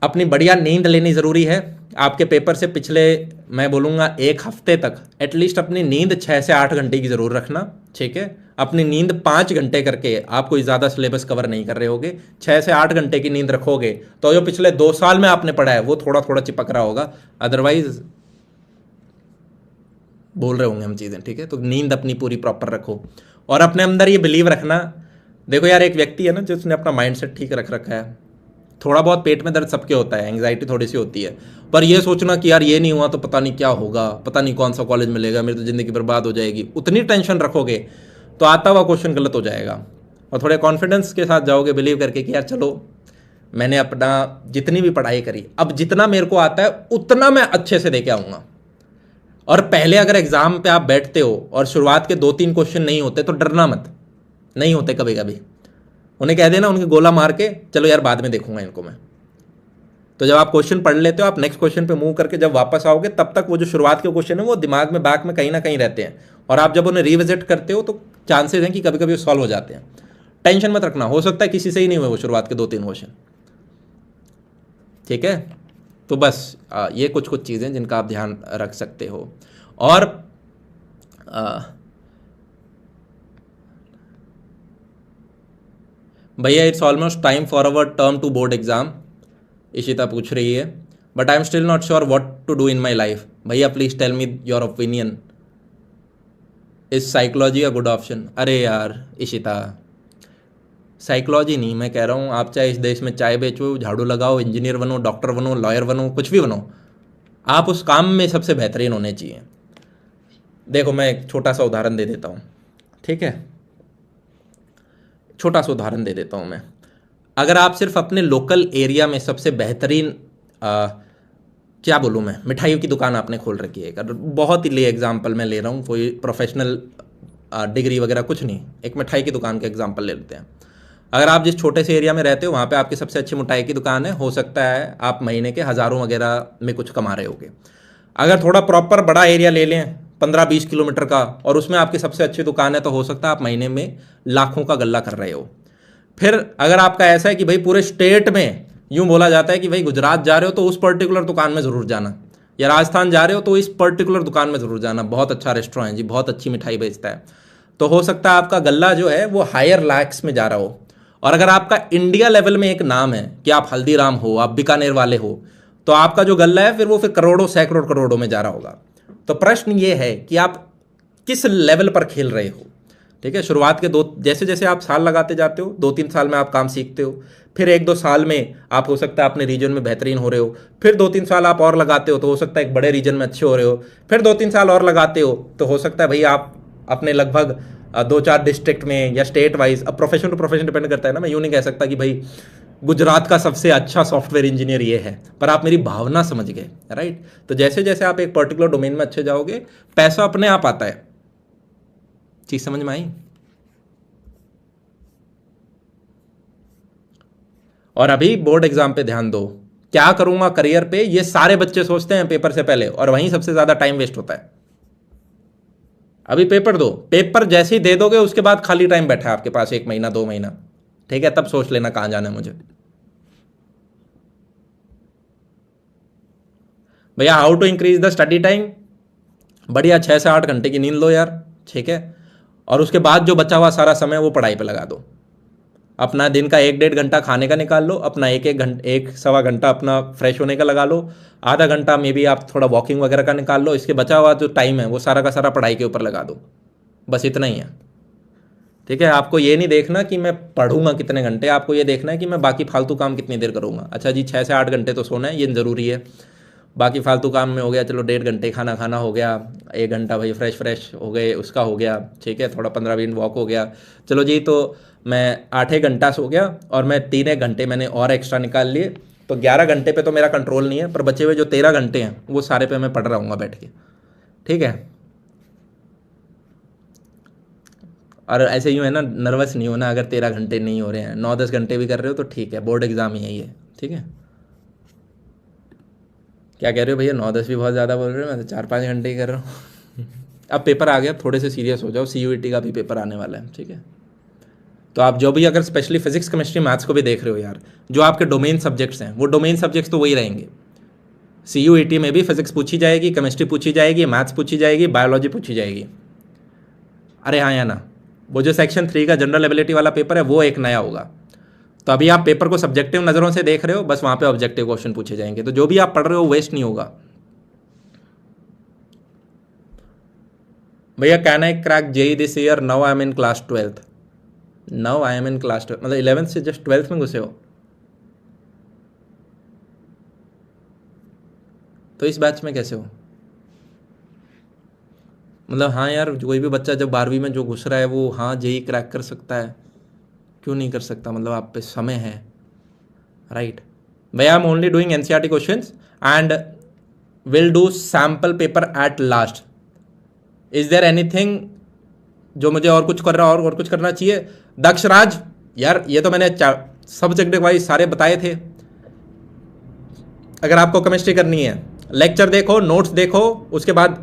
अपनी बढ़िया नींद लेनी ज़रूरी है। आपके पेपर से पिछले मैं बोलूँगा 1 हफ्ते तक एटलीस्ट अपनी नींद 6 से 8 घंटे की ज़रूर रखना, ठीक है। अपनी नींद 5 घंटे करके, आप कोई ज़्यादा सिलेबस कवर नहीं कर रहे होगे, 6 से 8 घंटे की नींद रखोगे तो जो पिछले 2 साल में आपने पढ़ा है वो थोड़ा थोड़ा चिपक रहा होगा, अदरवाइज बोल रहे होंगे हम चीज़ें, ठीक है। तो नींद अपनी पूरी प्रॉपर रखो और अपने अंदर ये बिलीव रखना। देखो यार, एक व्यक्ति है ना जिसने अपना माइंडसेट ठीक रख रखा है, थोड़ा बहुत पेट में दर्द सबके होता है, एंग्जाइटी थोड़ी सी होती है, पर ये सोचना कि यार ये नहीं हुआ तो पता नहीं क्या होगा, पता नहीं कौन सा कॉलेज मिलेगा, मेरी तो ज़िंदगी बर्बाद हो जाएगी, उतनी टेंशन रखोगे तो आता हुआ क्वेश्चन गलत हो जाएगा। और थोड़े कॉन्फिडेंस के साथ जाओगे, बिलीव करके कि यार चलो मैंने अपना जितनी भी पढ़ाई करी, अब जितना मेरे को आता है उतना मैं अच्छे से दे के आऊँगा। और पहले अगर एग्ज़ाम पे आप बैठते हो और शुरुआत के 2-3 क्वेश्चन नहीं होते तो डरना मत, नहीं होते कभी कभी, उन्हें कह देना, उनके गोला मार के चलो यार बाद में देखूंगा इनको मैं। तो जब आप क्वेश्चन पढ़ लेते हो, आप नेक्स्ट क्वेश्चन पे मूव करके जब वापस आओगे तब तक वो जो शुरुआत के क्वेश्चन है वो दिमाग में बैक में कहीं ना कहीं रहते हैं, और आप जब उन्हें रिविजिट करते हो तो चांसेस हैं कि कभी कभी सॉल्व हो जाते हैं। टेंशन मत रखना, हो सकता है किसी से ही नहीं हुए वो शुरुआत के 2-3 क्वेश्चन, ठीक है। तो बस ये कुछ चीज़ें जिनका आप ध्यान रख सकते हो। और भैया it's almost time for our term two board exam, Ishita पूछ रही है, but I am still not sure what to do in my life. भैया please tell me your opinion, is psychology a good option? अरे यार इशिता, साइकोलॉजी नहीं, मैं कह रहा हूँ आप चाहे इस देश में चाय बेचो, झाड़ू लगाओ, इंजीनियर बनो, डॉक्टर बनो, लॉयर बनो, कुछ भी बनो, आप उस काम में सबसे बेहतरीन होने चाहिए। देखो मैं एक छोटा सा उदाहरण दे देता हूँ, ठीक है, छोटा सा उदाहरण दे देता हूँ मैं। अगर आप सिर्फ अपने लोकल एरिया में सबसे बेहतरीन क्या बोलूँ मैं, मिठाइयों की दुकान आपने खोल रखी है, अगर बहुत ही ले एग्जाम्पल मैं ले रहा हूँ, कोई प्रोफेशनल डिग्री वगैरह कुछ नहीं, एक मिठाई की दुकान का एग्जाम्पल ले लेते हैं। अगर आप जिस छोटे से एरिया में रहते हो वहाँ पे आपकी सबसे अच्छी मिठाई की दुकान है, हो सकता है आप महीने के हज़ारों वगैरह में कुछ कमा रहे होगे। अगर थोड़ा प्रॉपर बड़ा एरिया ले लें 15-20 किलोमीटर का, और उसमें आपकी सबसे अच्छी दुकान है, तो हो सकता है आप महीने में लाखों का गल्ला कर रहे हो। फिर अगर आपका ऐसा है कि भाई पूरे स्टेट में यूँ बोला जाता है कि भाई गुजरात जा रहे हो तो उस पर्टिकुलर दुकान में ज़रूर जाना, या राजस्थान जा रहे हो तो इस पर्टिकुलर दुकान में ज़रूर जाना, बहुत अच्छा रेस्टोरेंट है जी, बहुत अच्छी मिठाई बेचता है, तो हो सकता है आपका गल्ला जो है वो हायर लैक्स में जा रहा हो। और अगर आपका इंडिया लेवल में एक नाम है कि आप हल्दीराम हो, आप बीकानेर वाले हो, तो आपका जो गल्ला है फिर करोड़ों सैकड़ों करोड़ों में जा रहा होगा। तो प्रश्न ये है कि आप किस लेवल पर खेल रहे हो, ठीक है। शुरुआत के जैसे जैसे आप साल लगाते जाते हो, 2-3 साल में आप काम सीखते हो, फिर 1-2 साल में आप हो सकता है अपने रीजन में बेहतरीन हो रहे हो, फिर 2-3 साल आप और लगाते हो तो हो सकता है एक बड़े रीजन में अच्छे हो रहे हो, फिर 2-3 साल और लगाते हो तो हो सकता है भाई आप अपने लगभग 2-4 डिस्ट्रिक्ट में या स्टेट वाइज, अब प्रोफेशन टू प्रोफेशन डिपेंड करता है ना, मैं यूँ नहीं कह सकता कि भाई गुजरात का सबसे अच्छा सॉफ्टवेयर इंजीनियर ये है, पर आप मेरी भावना समझ गए, राइट। तो जैसे जैसे आप एक पर्टिकुलर डोमेन में अच्छे जाओगे, पैसा अपने आप आता है। चीज समझ में आई? और अभी बोर्ड एग्जाम पे ध्यान दो, क्या करूंगा करियर पे, ये सारे बच्चे सोचते हैं पेपर से पहले, और वहीं सबसे ज्यादा टाइम वेस्ट होता है। अभी पेपर दो, पेपर जैसे ही दे दोगे उसके बाद खाली टाइम बैठा है आपके पास 1 महीना 2 महीना, ठीक है, तब सोच लेना कहां जाना है मुझे। भैया how to increase the study time? बढ़िया 6 से 8 घंटे की नींद लो यार, ठीक है, और उसके बाद जो बचा हुआ सारा समय वो पढ़ाई पे लगा दो। अपना दिन का 1-1.5 घंटा खाने का निकाल लो, अपना 1-1.25 घंटा अपना फ्रेश होने का लगा लो, आधा घंटा में भी आप थोड़ा वॉकिंग वगैरह का निकाल लो, इसके बचा हुआ जो टाइम है वो सारा का सारा पढ़ाई के ऊपर लगा दो। बस इतना ही है, ठीक है। आपको ये नहीं देखना कि मैं पढ़ूंगा कितने घंटे, आपको ये देखना है कि मैं बाकी फालतू काम कितनी देर करूंगा। अच्छा जी 6 से 8 घंटे तो सोना है, ये ज़रूरी है, बाकी फालतू काम में हो गया चलो 1.5 घंटे खाना खाना हो गया, 1 घंटा भाई फ्रेश हो गए उसका हो गया, ठीक है, थोड़ा 15-20 वॉक हो गया, चलो जी, तो मैं 8 घंटा सो गया और मैं 3 घंटे मैंने और एक्स्ट्रा निकाल लिए, तो 11 घंटे पे तो मेरा कंट्रोल नहीं है, पर बचे हुए जो 13 घंटे हैं वो सारे पे मैं पढ़ रहा हूँ बैठ के, ठीक है। और ऐसे यूँ है ना, नर्वस नहीं होना अगर 13 घंटे नहीं हो रहे हैं, 9-10 घंटे भी कर रहे हो तो ठीक है, बोर्ड एग्जाम ही है ये, ठीक है। क्या कह रहे हो भैया, 9-10 भी बहुत ज़्यादा बोल रहे हो, मैं तो 4-5 घंटे ही कर रहा हूँ। अब पेपर आ गया, थोड़े से सीरियस हो जाओ, CUET का भी पेपर आने वाला है, ठीक है। तो आप जो भी अगर स्पेशली फिजिक्स केमिस्ट्री मैथ्स को भी देख रहे हो यार, जो आपके डोमेन सब्जेक्ट्स हैं वो डोमेन सब्जेक्ट्स तो वही रहेंगे। CUET में भी फिजिक्स पूछी जाएगी, केमिस्ट्री पूछी जाएगी, मैथ्स पूछी जाएगी, बायोलॉजी पूछी जाएगी। अरे हाँ या ना, वो जो सेक्शन 3 का जनरल एबिलिटी वाला पेपर है वो एक नया होगा। तो अभी आप पेपर को सब्जेक्टिव नज़रों से देख रहे हो, बस वहाँ पे ऑब्जेक्टिव क्वेश्चन पूछे जाएंगे, तो जो भी आप पढ़ रहे हो वेस्ट नहीं होगा। भैया can I crack JEE this year? Now I am in class 12th। Now I am in class 12, मतलब 11th से जस्ट 12th में घुसे हो, तो इस बैच में कैसे हो? मतलब हाँ यार, कोई भी बच्चा जब 12वीं में जो घुस रहा है वो हाँ JEE क्रैक कर सकता है, क्यों नहीं कर सकता? मतलब आप पे समय है, राइट। भैया I am only doing NCERT questions and will do sample paper at last. Is there anything जो मुझे और कुछ कर रहा और कुछ करना चाहिए? दक्षराज यार, ये तो मैंने सब्जेक्ट वाइज सारे बताए थे। अगर आपको केमिस्ट्री करनी है, लेक्चर देखो, नोट्स देखो, उसके बाद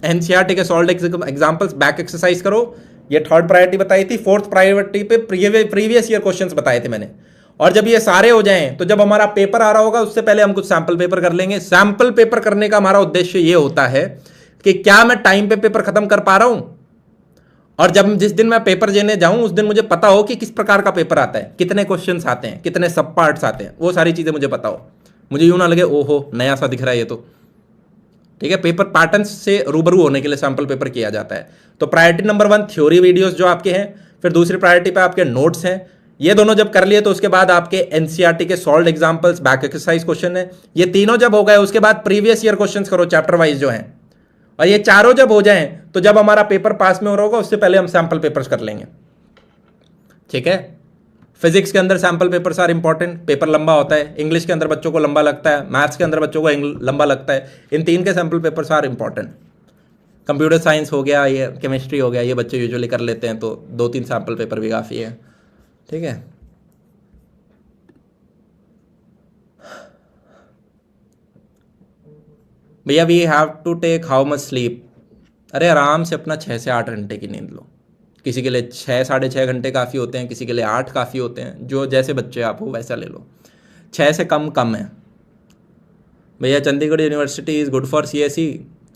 NCERT के सॉल्व एग्जाम्पल्स बैक एक्सरसाइज करो, ये 3rd प्रायोरिटी बताई थी, 4th प्रायोरिटी पे प्रीवियस ईयर क्वेश्चंस बताए थे मैंने। और जब ये सारे हो जाएं तो जब हमारा पेपर आ रहा होगा उससे पहले हम कुछ सैंपल पेपर कर लेंगे। सैंपल पेपर करने का हमारा उद्देश्य ये होता है कि क्या मैं टाइम पे पेपर खत्म कर पा रहा हूं, और जब जिस दिन मैं पेपर देने जाऊं उस दिन मुझे पता हो कि किस प्रकार का पेपर आता है, कितने क्वेश्चंस आते हैं, कितने सब पार्ट्स आते हैं, वो सारी चीज़ें मुझे पता हो। मुझे यूं ना लगे ओहो नया सा दिख रहा है ये तो। ठीक है, पेपर पैटर्न से रूबरू होने के लिए सैंपल पेपर किया जाता है। तो प्रायोरिटी नंबर 1 थ्योरी वीडियोस जो आपके हैं, फिर दूसरी प्रायोरिटी पे आपके नोट्स हैं। ये दोनों जब कर लिए तो उसके बाद आपके एनसीईआरटी के solve examples, back exercise question है। ये तीनों जब हो गए उसके बाद प्रीवियस ईयर क्वेश्चंस करो चैप्टर वाइज जो हैं, और ये चारों जब हो जाएं तो जब हमारा पेपर पास में हो रहा होगा उससे पहले हम सैंपल पेपर्स कर लेंगे। ठीक है, फिजिक्स के अंदर सैंपल पेपर सारे इंपॉर्टेंट, पेपर लंबा होता है। इंग्लिश के अंदर बच्चों को लंबा लगता है, मैथ्स के अंदर बच्चों को लंबा लगता है। इन तीन के सैंपल पेपर सारे इंपॉर्टेंट। कंप्यूटर साइंस हो गया, ये केमिस्ट्री हो गया, ये बच्चे यूजुअली कर लेते हैं, तो 2-3 सैंपल पेपर भी काफ़ी है। ठीक है, भैया we have to take how much sleep. अरे आराम से अपना 6 से 8 घंटे की नींद लो। किसी के लिए 6-6.5 घंटे काफ़ी होते हैं, किसी के लिए 8 काफ़ी होते हैं, जो जैसे बच्चे आप हो वैसा ले लो। 6 से कम है। भैया Chandigarh university is good for CSE,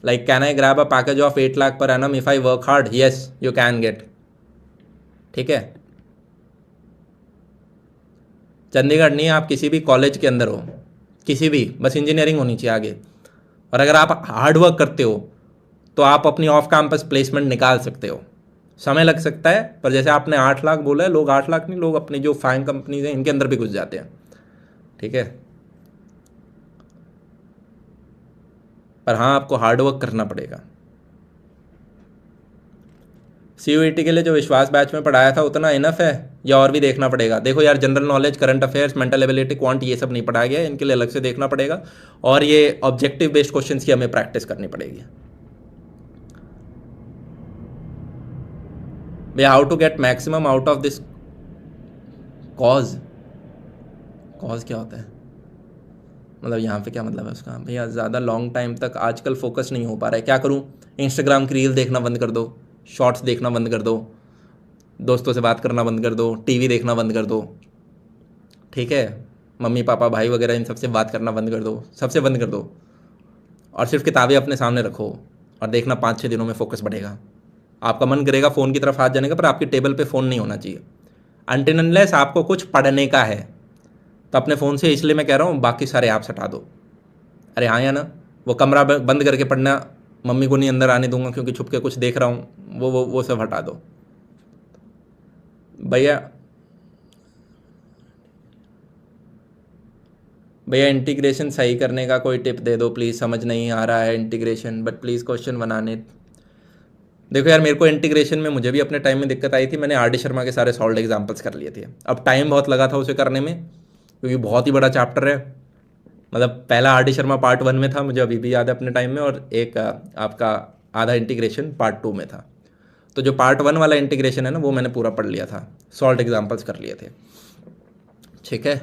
like can I grab a package of 8 lakh per annum if I work hard? Yes you can get. ठीक है, चंडीगढ़ नहीं, आप किसी भी कॉलेज के अंदर हो, किसी भी, बस इंजीनियरिंग होनी चाहिए आगे। और अगर आप हार्ड वर्क करते हो तो आप अपनी ऑफ कैंपस प्लेसमेंट निकाल सकते हो। समय लग सकता है, पर जैसे आपने 8 लाख बोला है, लोग 8 लाख नहीं, लोग अपनी जो फाइन कंपनीज हैं इनके अंदर भी घुस जाते हैं। ठीक है, पर हाँ आपको हार्ड वर्क करना पड़ेगा। CUET के लिए जो विश्वास बैच में पढ़ाया था उतना इनफ है या और भी देखना पड़ेगा? देखो यार, general knowledge, current affairs, mental ability, quant, ये सब नहीं पढ़ाया गया, इनके लिए अलग से देखना पड़ेगा। और ये ऑब्जेक्टिव बेस्ड क्वेश्चंस की हमें प्रैक्टिस करनी पड़ेगी। भैया how to get maximum out of this cause? Cause क्या होता है, मतलब यहाँ पे क्या मतलब है उसका? भैया ज़्यादा लॉन्ग टाइम तक आजकल फोकस नहीं हो पा रहा है, क्या करूँ? इंस्टाग्राम की रील देखना बंद कर दो, शॉर्ट्स देखना बंद कर दो, दोस्तों से बात करना बंद कर दो, टीवी देखना बंद कर दो। ठीक है, मम्मी पापा भाई वगैरह इन सबसे बात करना बंद कर दो, सबसे बंद कर दो, और सिर्फ किताबें अपने सामने रखो और देखना 5-6 दिनों में फोकस बढ़ेगा। आपका मन करेगा फ़ोन की तरफ हाथ जाने का, पर आपकी टेबल पे फ़ोन नहीं होना चाहिए। अनटिल अनलेस आपको कुछ पढ़ने का है तो अपने फ़ोन से, इसलिए मैं कह रहा हूँ बाकी सारे ऐप्स हटा दो। अरे हाँ या ना, वो कमरा बंद करके पढ़ना, मम्मी को नहीं अंदर आने दूंगा क्योंकि छुप के कुछ देख रहा हूँ, वो सब हटा दो भैया। भैया इंटीग्रेशन सही करने का कोई टिप दे दो प्लीज़, समझ नहीं आ रहा है इंटीग्रेशन, बट प्लीज़ क्वेश्चन बनाने। देखो यार, मेरे को इंटीग्रेशन में मुझे भी अपने टाइम में दिक्कत आई थी, मैंने RD शर्मा के सारे सॉल्व एग्जाम्पल्स कर लिए थे। अब टाइम बहुत लगा था उसे करने में क्योंकि बहुत ही बड़ा चैप्टर है। मतलब पहला RD शर्मा पार्ट 1 में था, मुझे अभी भी याद है अपने टाइम में, और एक आपका आधा इंटीग्रेशन पार्ट 2 में था। तो जो पार्ट 1 वाला इंटीग्रेशन है ना, वो मैंने पूरा पढ़ लिया था, सॉल्व एग्जाम्पल्स कर लिए थे। ठीक है,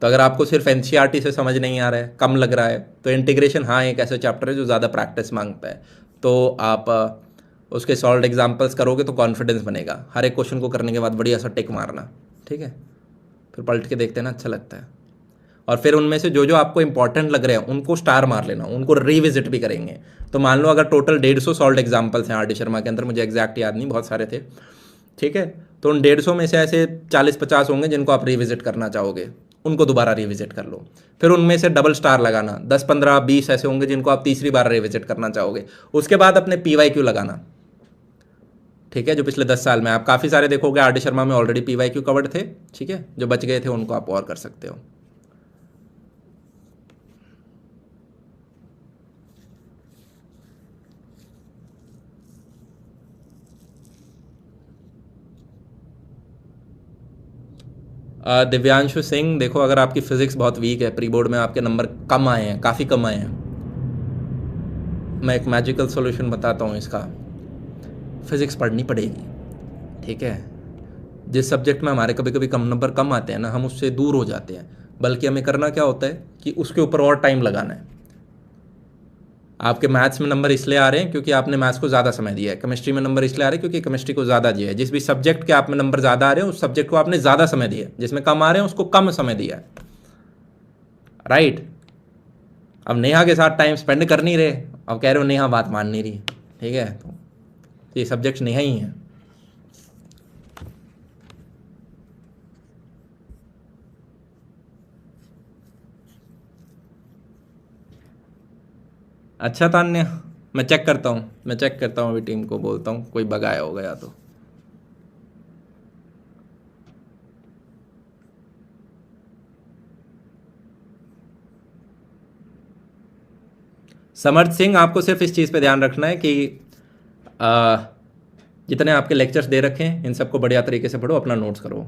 तो अगर आपको सिर्फ NCERT से समझ नहीं आ रहा है, कम लग रहा है, तो इंटीग्रेशन हाँ एक ऐसा चैप्टर है जो ज़्यादा प्रैक्टिस मांगता है। तो आप उसके सॉल्व एग्जाम्पल्स करोगे तो कॉन्फिडेंस बनेगा। हर एक क्वेश्चन को करने के बाद बढ़िया सा टिक मारना, ठीक है, फिर पलट के देखते हैं ना, अच्छा लगता है। और फिर उनमें से जो जो आपको इंपॉर्टेंट लग रहे हैं उनको स्टार मार लेना, उनको रिविजिट भी करेंगे। तो मान लो अगर टोटल 150 सॉल्व एग्जाम्पल्स हैं RD शर्मा के अंदर, मुझे एग्जैक्ट याद नहीं, बहुत सारे थे। ठीक है, तो उन 150 में से ऐसे 40-50 होंगे जिनको आप रिविजिट करना चाहोगे, उनको दोबारा रिविजिट कर लो। फिर उनमें से डबल स्टार लगाना, 10, 15, 20 ऐसे होंगे जिनको आप तीसरी बार रिविजिट करना चाहोगे। उसके बाद अपने PYQ लगाना। ठीक है, जो पिछले 10 साल में आप काफ़ी सारे देखोगे RD शर्मा में ऑलरेडी PYQ कवर्ड थे। ठीक है, जो बच गए थे उनको आप और कर सकते हो। दिव्यांशु सिंह, देखो अगर आपकी फिजिक्स बहुत वीक है, प्री बोर्ड में आपके नंबर कम आए हैं, काफ़ी कम आए हैं, मैं एक मैजिकल सॉल्यूशन बताता हूँ इसका। फिजिक्स पढ़नी पड़ेगी। ठीक है, जिस सब्जेक्ट में हमारे कभी कभी कम नंबर कम आते हैं ना, हम उससे दूर हो जाते हैं, बल्कि हमें करना क्या होता है कि उसके ऊपर और टाइम लगाना है। आपके मैथ्स में नंबर इसलिए आ रहे हैं क्योंकि आपने मैथ्स को ज़्यादा समय दिया है, केमिस्ट्री में नंबर इसलिए आ रहे हैं क्योंकि केमिस्ट्री को ज़्यादा दिया है। जिस भी सब्जेक्ट के आप में नंबर ज़्यादा आ रहे हैं उस सब्जेक्ट को आपने ज़्यादा समय दिया है, जिसमें कम आ रहे हैं उसको कम समय दिया है। राइट, अब नेहा के साथ टाइम स्पेंड कर नहीं रहे अब कह रहे हो नेहा बात मान नहीं रही, ठीक है, तो ये सब्जेक्ट नेहा ही है। अच्छा तान्या, मैं चेक करता हूँ अभी टीम को बोलता हूँ कोई बग आया होगा या तो। समर्थ सिंह, आपको सिर्फ इस चीज़ पे ध्यान रखना है कि जितने आपके लेक्चर्स दे रखे हैं इन सबको बढ़िया तरीके से पढ़ो, अपना नोट्स करो।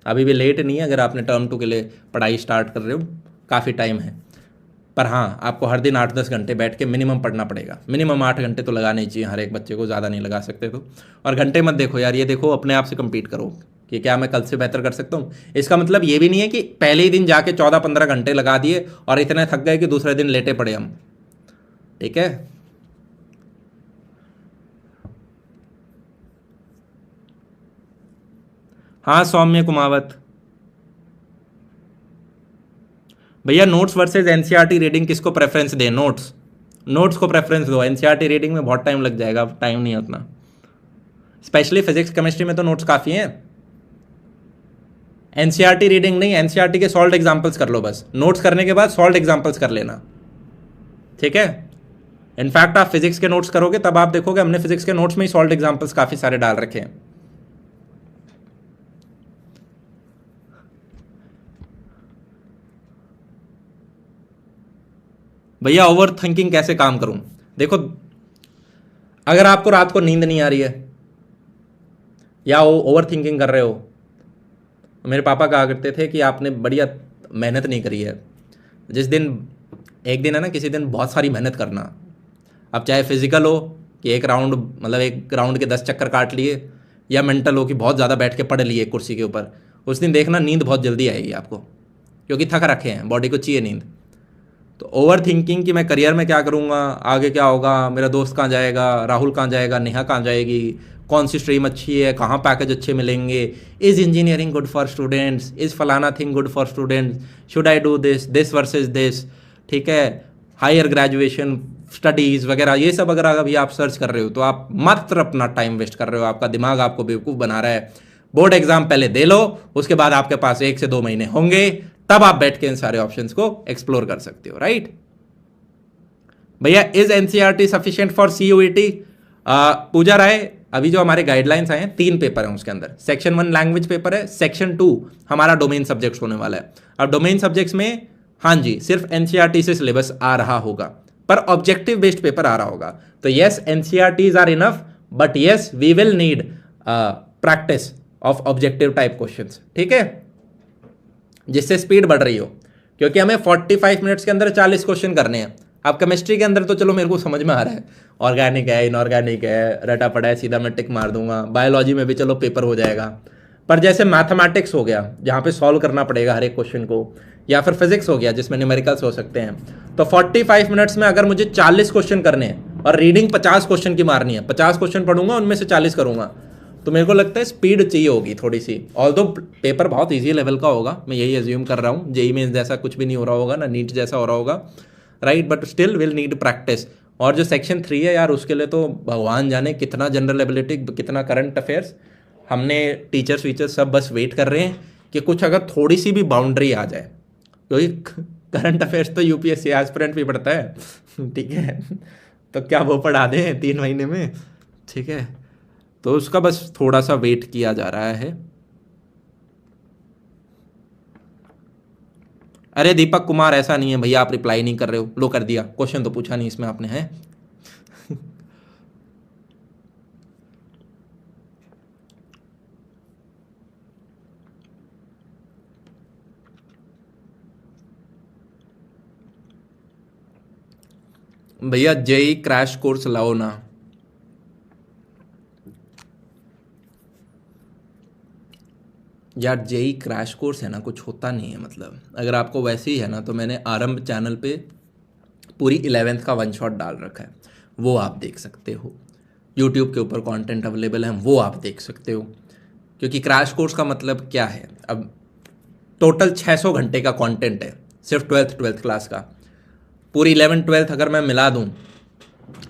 अभी भी लेट नहीं है, अगर आपने टर्म 2 के लिए पढ़ाई स्टार्ट कर रहे हो काफ़ी टाइम है। पर हाँ, आपको हर दिन 8-10 घंटे बैठ के मिनिमम पढ़ना पड़ेगा। मिनिमम 8 घंटे तो लगाने ही चाहिए हर एक बच्चे को, ज़्यादा नहीं लगा सकते तो। और घंटे मत देखो यार, ये देखो अपने आप से कम्पीट करो कि क्या मैं कल से बेहतर कर सकता हूँ। इसका मतलब ये भी नहीं है कि पहले ही दिन जाके 14-15 घंटे लगा दिए और इतने थक गए कि दूसरे दिन लेटे पड़े हम, ठीक है। हाँ सौम्य कुमावत भैया, नोट्स वर्सेज एनसीईआरटी रीडिंग किसको प्रेफरेंस दें? नोट्स को प्रेफरेंस दो। एनसीईआरटी रीडिंग में बहुत टाइम लग जाएगा, टाइम नहीं है उतना, स्पेशली फिजिक्स केमिस्ट्री में तो नोट्स काफ़ी हैं। एनसीईआरटी रीडिंग नहीं, एनसीईआरटी के सॉल्व एग्जाम्पल्स कर लो बस, नोट्स करने के बाद सॉल्व एग्जाम्पल्स कर लेना, ठीक है। इनफैक्ट आप फिजिक्स के नोट्स करोगे तब आप देखोगे हमने फिजिक्स के नोट्स में ही सॉल्व एग्जाम्पल्स काफ़ी सारे डाल रखे हैं। भैया ओवर थिंकिंग कैसे काम करूं? देखो, अगर आपको रात को नींद नहीं आ रही है या ओवर थिंकिंग कर रहे हो, मेरे पापा कहा करते थे कि आपने बढ़िया मेहनत नहीं करी है। जिस दिन एक दिन है ना, किसी दिन बहुत सारी मेहनत करना। अब चाहे फिजिकल हो कि एक राउंड के 10 चक्कर काट लिए, या मेंटल हो कि बहुत ज़्यादा बैठ के पढ़ लिए कुर्सी के ऊपर, उस दिन देखना नींद बहुत जल्दी आएगी आपको, क्योंकि थक रखे हैं, बॉडी को चाहिए नींद। तो ओवर थिंकिंग कि मैं करियर में क्या करूँगा, आगे क्या होगा, मेरा दोस्त कहाँ जाएगा, राहुल कहाँ जाएगा, नेहा कहाँ जाएगी, कौन सी स्ट्रीम अच्छी है, कहाँ पैकेज अच्छे मिलेंगे, is engineering good for students, is फलाना thing good for students, should I do this versus this, ठीक है, हायर ग्रेजुएशन स्टडीज़ वगैरह, ये सब अगर अभी आप सर्च कर रहे हो तो आप मात्र अपना टाइम वेस्ट कर रहे हो, आपका दिमाग आपको बेवकूफ़ बना रहा है। बोर्ड एग्जाम पहले दे लो, उसके बाद आपके पास 1 से 2 महीने होंगे, तब आप बैठ के इन सारे ऑप्शंस को एक्सप्लोर कर सकते हो, राइट। भैया is NCERT sufficient for CUET? Pooja Rai, अभी जो हमारे गाइडलाइंस आए हैं 3 पेपर हैं उसके अंदर। सेक्शन 1 लैंग्वेज पेपर है, सेक्शन 2 हमारा डोमेन सब्जेक्ट्स होने वाला है। अब डोमेन सब्जेक्ट्स में हाँ जी सिर्फ एनसीईआरटी से सिलेबस आ रहा होगा, पर ऑब्जेक्टिव बेस्ड पेपर आ रहा होगा। तो yes, NCERTs are enough, but yes we will need practice of objective type questions, ठीक है, जिससे स्पीड बढ़ रही हो, क्योंकि हमें 45 मिनट्स के अंदर 40 क्वेश्चन करने हैं। अब केमिस्ट्री के अंदर तो चलो मेरे को समझ में आ रहा है, ऑर्गेनिक है, इनऑर्गेनिक है, रटा पड़ा है, सीधा मैं टिक मार दूंगा। बायोलॉजी में भी चलो पेपर हो जाएगा, पर जैसे मैथमेटिक्स हो गया जहाँ पे सॉल्व करना पड़ेगा हर एक क्वेश्चन को, या फिर फिजिक्स हो गया जिसमें न्यूमेरिकल्स हो सकते हैं, तो 45 मिनट्स में अगर मुझे 40 क्वेश्चन करने हैं और रीडिंग 50 क्वेश्चन की मारनी है, 50 क्वेश्चन पढ़ूंगा उनमें से 40 करूंगा, तो मेरे को लगता है स्पीड चाहिए होगी थोड़ी सी। ऑल्दो पेपर बहुत इजी लेवल का होगा, मैं यही एज्यूम कर रहा हूँ, जेईई में जैसा कुछ भी नहीं हो रहा होगा ना, नीट जैसा हो रहा होगा, right, but still will need practice. और जो सेक्शन 3 है यार, उसके लिए तो भगवान जाने कितना जनरल एबिलिटी, कितना करंट अफेयर्स। हमने टीचर्स वीचर्स सब बस वेट कर रहे हैं कि कुछ अगर थोड़ी सी भी बाउंड्री आ जाए, क्योंकि करंट अफेयर्स तो यूपीएससी एस्पिरेंट भी पढ़ता है, ठीक है, तो क्या वो पढ़ा दें 3 महीने में, ठीक है, तो उसका बस थोड़ा सा वेट किया जा रहा है। अरे दीपक कुमार, ऐसा नहीं है भैया, आप रिप्लाई नहीं कर रहे हो, लो कर दिया, क्वेश्चन तो पूछा नहीं इसमें आपने, है। भैया जेई क्रैश कोर्स लाओ ना। यार जेई क्रैश कोर्स है ना, कुछ होता नहीं है, मतलब अगर आपको वैसे ही है ना, तो मैंने आरंभ चैनल पे पूरी 11th का 1 शॉट डाल रखा है, वो आप देख सकते हो। यूट्यूब के ऊपर कंटेंट अवेलेबल है, वो आप देख सकते हो। क्योंकि क्रैश कोर्स का मतलब क्या है, अब टोटल 600 घंटे का कंटेंट है सिर्फ 12th क्लास का। पूरी 11th 12th अगर मैं मिला दूँ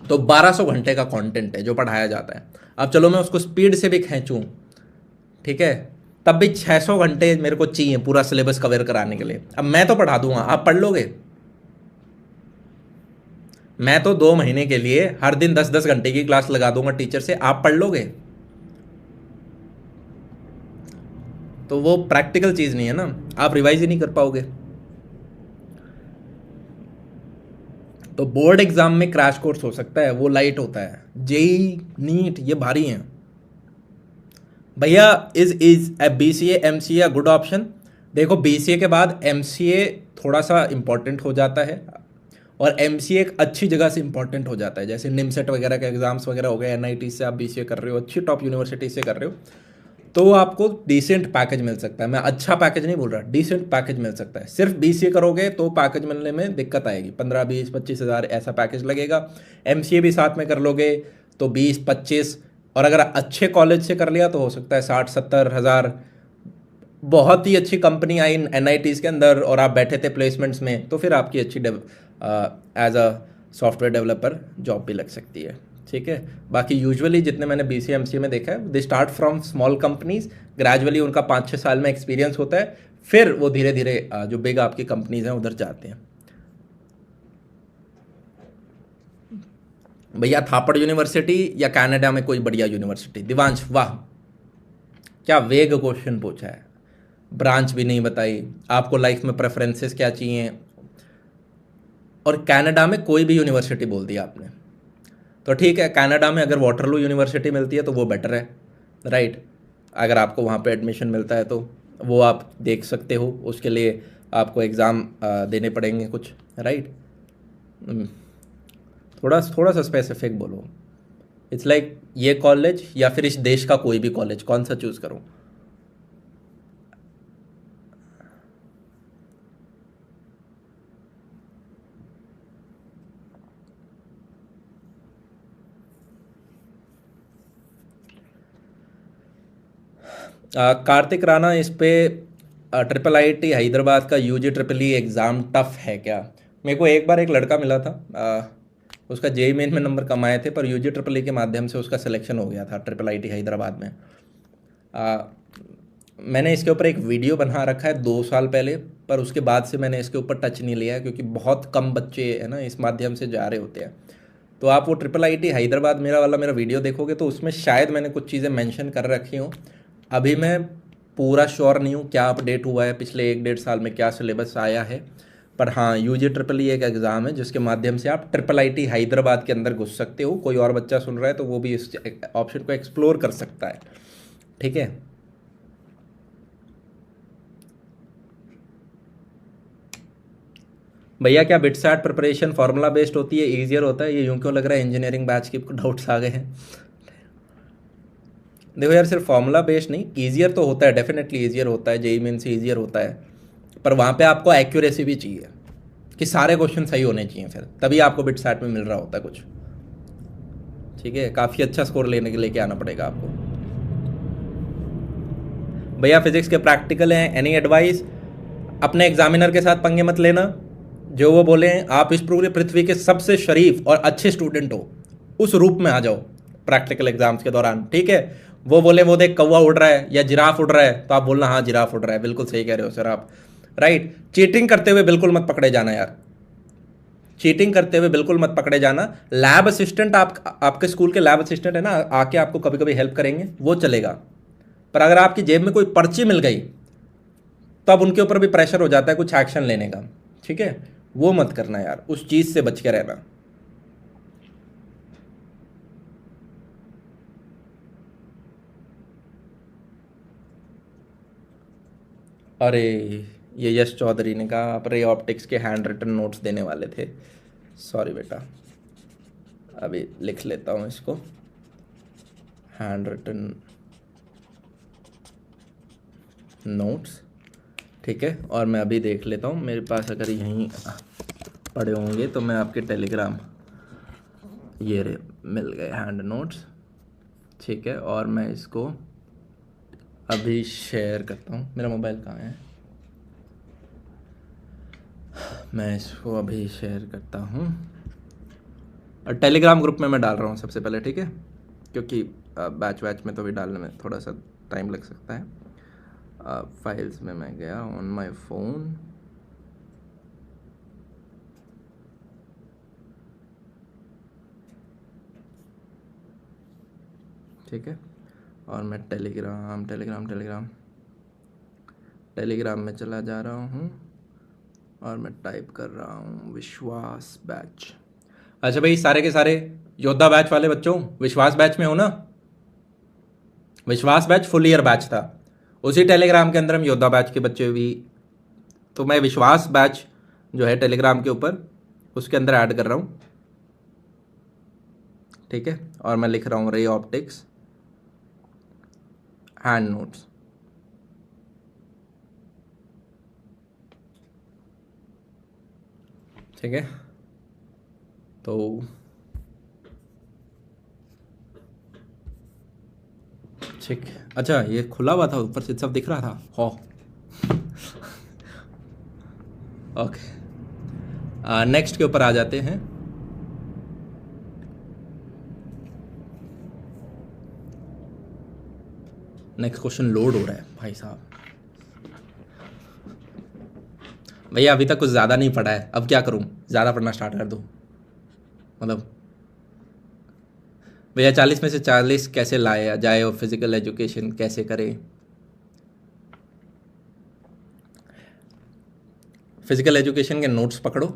तो 1200 घंटे का कंटेंट है जो पढ़ाया जाता है। अब चलो मैं उसको स्पीड से भी खींचूं, ठीक है, तब भी 600 घंटे मेरे को चाहिए पूरा सिलेबस कवर कराने के लिए। अब मैं तो पढ़ा दूंगा, आप पढ़ लोगे? मैं तो 2 महीने के लिए हर दिन 10-10 घंटे की क्लास लगा दूंगा टीचर से, आप पढ़ लोगे? तो वो प्रैक्टिकल चीज़ नहीं है ना, आप रिवाइज ही नहीं कर पाओगे। तो बोर्ड एग्जाम में क्रैश कोर्स हो सकता है, वो लाइट होता है। जेई, नीट ये भारी हैं भैया। Is a BCA MCA a good option? देखो BCA के बाद MCA थोड़ा सा इंपॉर्टेंट हो जाता है, और MCA एक अच्छी जगह से इंपॉर्टेंट हो जाता है, जैसे निमसेट वगैरह के एग्जाम्स वगैरह हो गए, NIT से आप BCA कर रहे हो, अच्छी टॉप यूनिवर्सिटी से कर रहे हो, तो आपको डिसेंट पैकेज मिल सकता है। मैं अच्छा पैकेज नहीं बोल रहा, डिसेंट पैकेज मिल सकता है। सिर्फ BCA करोगे तो पैकेज मिलने में दिक्कत आएगी, 15-20-25 हज़ार ऐसा पैकेज लगेगा। MCA भी साथ में कर लोगे तो 20-25, और अगर अच्छे कॉलेज से कर लिया तो हो सकता है 60-70 हज़ार। बहुत ही अच्छी कंपनी आई NITs के अंदर और आप बैठे थे प्लेसमेंट्स में, तो फिर आपकी अच्छी as a software developer job भी लग सकती है, ठीक है। बाकी यूजुअली जितने मैंने BCA MCA में देखा है, they start from small companies, gradually उनका 5-6 साल में एक्सपीरियंस होता है, फिर वो धीरे धीरे जो बिग आपकी कंपनीज हैं उधर जाते हैं। भैया थापड़ यूनिवर्सिटी या कनाडा में कोई बढ़िया यूनिवर्सिटी? दिवांश, वाह क्या वेग क्वेश्चन पूछा है। ब्रांच भी नहीं बताई, आपको लाइफ में प्रेफरेंसेस क्या चाहिए, और कनाडा में कोई भी यूनिवर्सिटी बोल दिया आपने। तो ठीक है, कनाडा में अगर वाटरलू यूनिवर्सिटी मिलती है तो वो बेटर है, राइट। अगर आपको वहाँ पे एडमिशन मिलता है तो वो आप देख सकते हो, उसके लिए आपको एग्ज़ाम देने पड़ेंगे कुछ, राइट। थोड़ा थोड़ा सा स्पेसिफिक बोलो। इट्स लाइक ये कॉलेज या फिर इस देश का कोई भी कॉलेज, कौन सा चूज़ करूँ? कार्तिक राणा, इस पे IIIT हैदराबाद का UG EEE एग्ज़ाम टफ है क्या? मेरे को एक बार एक लड़का मिला था, उसका JEE मेन में नंबर कम आए थे, पर UG EEE के माध्यम से उसका सिलेक्शन हो गया था IIIT हैदराबाद में। मैंने इसके ऊपर एक वीडियो बना रखा है 2 साल पहले, पर उसके बाद से मैंने इसके ऊपर टच नहीं लिया है, क्योंकि बहुत कम बच्चे है ना इस माध्यम से जा रहे होते हैं। तो आप वो IIIT हैदराबाद मेरा वीडियो देखोगे तो उसमें शायद मैंने कुछ चीज़ें मेंशन कर रखी हूँ। अभी मैं पूरा श्योर नहीं हूँ क्या अपडेट हुआ है पिछले 1-1.5 साल में, क्या सिलेबस आया है। पर हाँ, UG EEE एक एग्ज़ाम है जिसके माध्यम से आप IIIT हैदराबाद के अंदर घुस सकते हो। कोई और बच्चा सुन रहा है तो वो भी इस ऑप्शन को एक्सप्लोर कर सकता है, ठीक है। भैया क्या बिटसैट प्रिपरेशन फार्मूला बेस्ड होती है, ईजियर होता है? ये यूँ क्यों लग रहा है इंजीनियरिंग बैच के डाउट्स आ गए हैं? देखो यार, सिर्फ फार्मूला बेस्ड नहीं, ईजियर तो होता है, डेफिनेटली ईजियर होता है, JEE मेन से ईजियर होता है, पर वहाँ पे आपको एक्यूरेसी भी चाहिए कि सारे क्वेश्चन सही होने चाहिए, फिर तभी आपको बिटसैट में मिल रहा होता है कुछ, ठीक है। काफ़ी अच्छा स्कोर लेने के लेके आना पड़ेगा आपको। भैया फिजिक्स के प्रैक्टिकल हैं, एनी एडवाइस? अपने एग्जामिनर के साथ पंगे मत लेना, जो वो बोले आप इस पूरी पृथ्वी के सबसे शरीफ और अच्छे स्टूडेंट हो, उस रूप में आ जाओ प्रैक्टिकल एग्जाम्स के दौरान, ठीक है। वो बोले वो देख कौवा उड़ रहा है या जिराफ उड़ रहा है, तो आप बोलना हाँ जिराफ उड़ रहा है, बिल्कुल सही कह रहे हो सर आप, राइट। चीटिंग करते हुए बिल्कुल मत पकड़े जाना यार, चीटिंग करते हुए बिल्कुल मत पकड़े जाना। लैब असिस्टेंट, आपके स्कूल के लैब असिस्टेंट है ना, आके आपको कभी कभी हेल्प करेंगे, वो चलेगा। पर अगर आपकी जेब में कोई पर्ची मिल गई तो अब उनके ऊपर भी प्रेशर हो जाता है कुछ एक्शन लेने का, ठीक है। वो मत करना यार, उस चीज़ से बच के रहना। अरे, ये यश चौधरी ने कहा आप रे ऑप्टिक्स के हैंड रिटन नोट्स देने वाले थे। सॉरी बेटा, अभी लिख लेता हूँ इसको, हैंड रिटन नोट्स, ठीक है। और मैं अभी देख लेता हूँ, मेरे पास अगर यहीं पड़े होंगे तो मैं आपके टेलीग्राम, ये रे मिल गए हैंड नोट्स, ठीक है। और मैं इसको अभी शेयर करता हूँ, मेरा मोबाइल कहाँ है, मैं इसको अभी शेयर करता हूँ, और टेलीग्राम ग्रुप में मैं डाल रहा हूँ सबसे पहले, ठीक है, क्योंकि बैच वैच में तो भी डालने में थोड़ा सा टाइम लग सकता है। फाइल्स में मैं गया ऑन माय फ़ोन, ठीक है, और मैं टेलीग्राम में चला जा रहा हूँ और मैं टाइप कर रहा हूँ विश्वास बैच। अच्छा भाई, सारे के सारे योद्धा बैच वाले बच्चों विश्वास बैच में हो ना? विश्वास बैच फुल ईयर बैच था, उसी टेलीग्राम के अंदर हम योद्धा बैच के बच्चे भी, तो मैं विश्वास बैच जो है टेलीग्राम के ऊपर उसके अंदर ऐड कर रहा हूँ, ठीक है, और मैं लिख रहा हूँ रे ऑप्टिक्स हैंड नोट्स, ठीक है। तो ठीक, अच्छा ये खुला हुआ था, ऊपर से सब दिख रहा था, हो ओके। नेक्स्ट के ऊपर आ जाते हैं। नेक्स्ट क्वेश्चन लोड हो रहा है भाई साहब। भैया अभी तक कुछ ज़्यादा नहीं पढ़ा है, अब क्या करूं, ज़्यादा पढ़ना स्टार्ट कर दूं? मतलब भैया 40 में से 40 कैसे लाया जाए और फिजिकल एजुकेशन कैसे करें? फिजिकल एजुकेशन के नोट्स पकड़ो,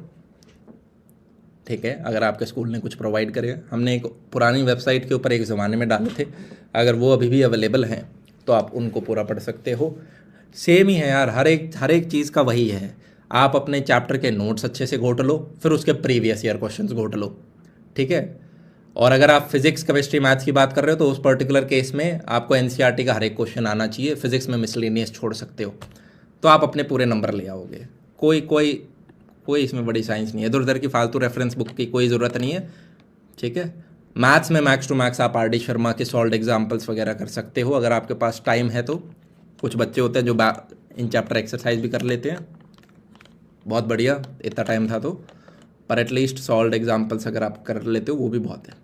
ठीक है, अगर आपके स्कूल ने कुछ प्रोवाइड करे। हमने एक पुरानी वेबसाइट के ऊपर एक ज़माने में डाले थे, अगर वो अभी भी अवेलेबल हैं तो आप उनको पूरा पढ़ सकते हो। सेम ही है यार, हर एक चीज़ का वही है। आप अपने चैप्टर के नोट्स अच्छे से घोट लो, फिर उसके प्रीवियस ईयर क्वेश्चंस घोट लो, ठीक है। और अगर आप फिजिक्स केमिस्ट्री मैथ्स की बात कर रहे हो तो उस पर्टिकुलर केस में आपको एनसीईआरटी का हर एक क्वेश्चन आना चाहिए। फिजिक्स में मिसलेनियस छोड़ सकते हो तो आप अपने पूरे नंबर ले आओगे। कोई कोई कोई इसमें बड़ी साइंस नहीं है, इधर उधर की फालतू रेफरेंस बुक की कोई ज़रूरत नहीं है, ठीक है। मैथ्स में मैक्स टू मैक्स आप आर डी शर्मा के सॉल्व एग्जाम्पल्स वगैरह कर सकते हो अगर आपके पास टाइम है तो। कुछ बच्चे होते हैं जो इन चैप्टर एक्सरसाइज भी कर लेते हैं, बहुत बढ़िया, इतना टाइम था तो, पर एटलीस्ट सॉल्व एग्जाम्पल्स अगर आप कर लेते हो वो भी बहुत है।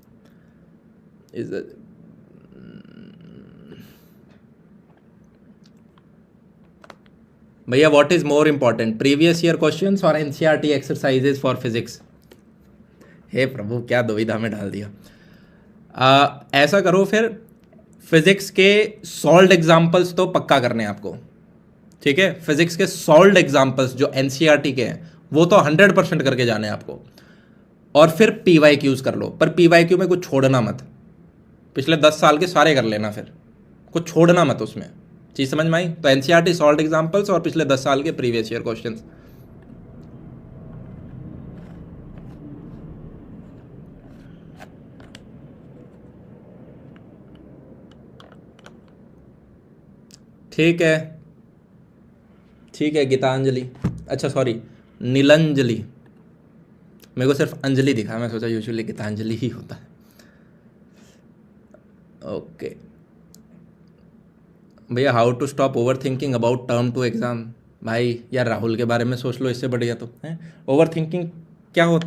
भैया what is more important, previous year questions और एनसीईआरटी एक्सरसाइजेज फॉर फिजिक्स? हे प्रभु, क्या दुविधा में डाल दिया। ऐसा करो फिर, फिजिक्स के सॉल्व एग्जाम्पल्स तो पक्का करने हैं आपको, ठीक है। फिजिक्स के सॉल्व एग्जाम्पल्स जो एनसीईआरटी के हैं वो तो 100% करके जाने हैं आपको। और फिर पीवाईक्यूज कर लो, पर पीवाईक्यू में कुछ छोड़ना मत, पिछले 10 साल के सारे कर लेना, फिर कुछ छोड़ना मत उसमें। चीज़ समझ में आई? तो एनसीईआरटी सॉल्व एग्जाम्पल्स और पिछले 10 साल के प्रीवियस ईयर क्वेश्चंस। ठीक है, ठीक है गीतांजलि, अच्छा सॉरी नीलंजलि, मेरे को सिर्फ अंजलि दिखा, मैं सोचा यूजुअली गीतांजलि ही होता है। ओके भैया, how to stop over thinking about term two exam? भाई यार राहुल के बारे में सोच लो, इससे बढ़िया तो है। ओवर थिंकिंग क्या हो,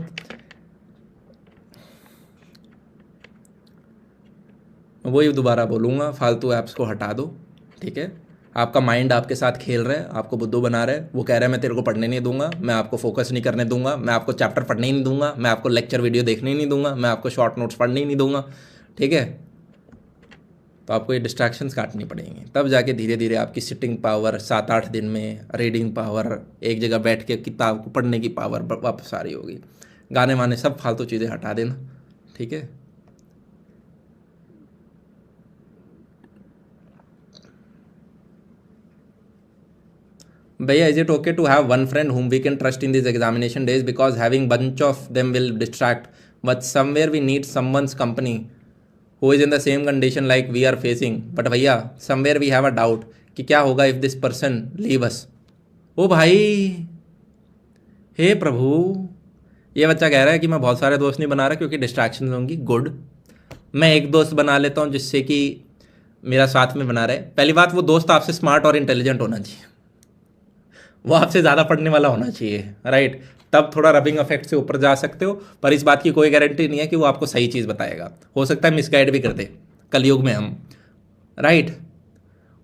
वही दोबारा बोलूँगा, फालतू ऐप्स को हटा दो, ठीक है। आपका माइंड आपके साथ खेल रहा है, आपको बुद्धू बना रहा है, वो कह रहा है मैं तेरे को पढ़ने नहीं दूंगा, मैं आपको फोकस नहीं करने दूंगा, मैं आपको चैप्टर पढ़ने ही नहीं दूंगा, मैं आपको लेक्चर वीडियो देखने ही नहीं दूंगा, मैं आपको शॉर्ट नोट्स पढ़ने ही नहीं दूंगा, ठीक है। तो आपको ये डिस्ट्रैक्शंस काटनी पड़ेंगी, तब जाके धीरे धीरे आपकी सिटिंग पावर 7-8 दिन में, रीडिंग पावर, एक जगह बैठ के किताब को पढ़ने की पावर वापस आ रही होगी। गाने वाने सब फालतू चीज़ें हटा देना, ठीक है। भैया, is it okay to have one friend whom we can trust in these examination days, because having bunch of them will distract, but somewhere we need someone's company who is in the same condition like we are facing, but भैया somewhere we have a doubt कि क्या होगा if this person leave us। ओ भाई, हे प्रभु, ये बच्चा कह रहा है कि मैं बहुत सारे दोस्त नहीं बना रहा क्योंकि डिस्ट्रैक्शन होंगी। गुड, मैं एक दोस्त बना लेता हूँ जिससे कि मेरा साथ में बना रहे। पहली बात, वो दोस्त आपसे स्मार्ट और इंटेलिजेंट होना चाहिए, वो आपसे ज़्यादा पढ़ने वाला होना चाहिए, राइट। तब थोड़ा रबिंग इफेक्ट से ऊपर जा सकते हो, पर इस बात की कोई गारंटी नहीं है कि वो आपको सही चीज़ बताएगा, हो सकता है मिसगाइड भी कर दे, कलयुग में हम, राइट।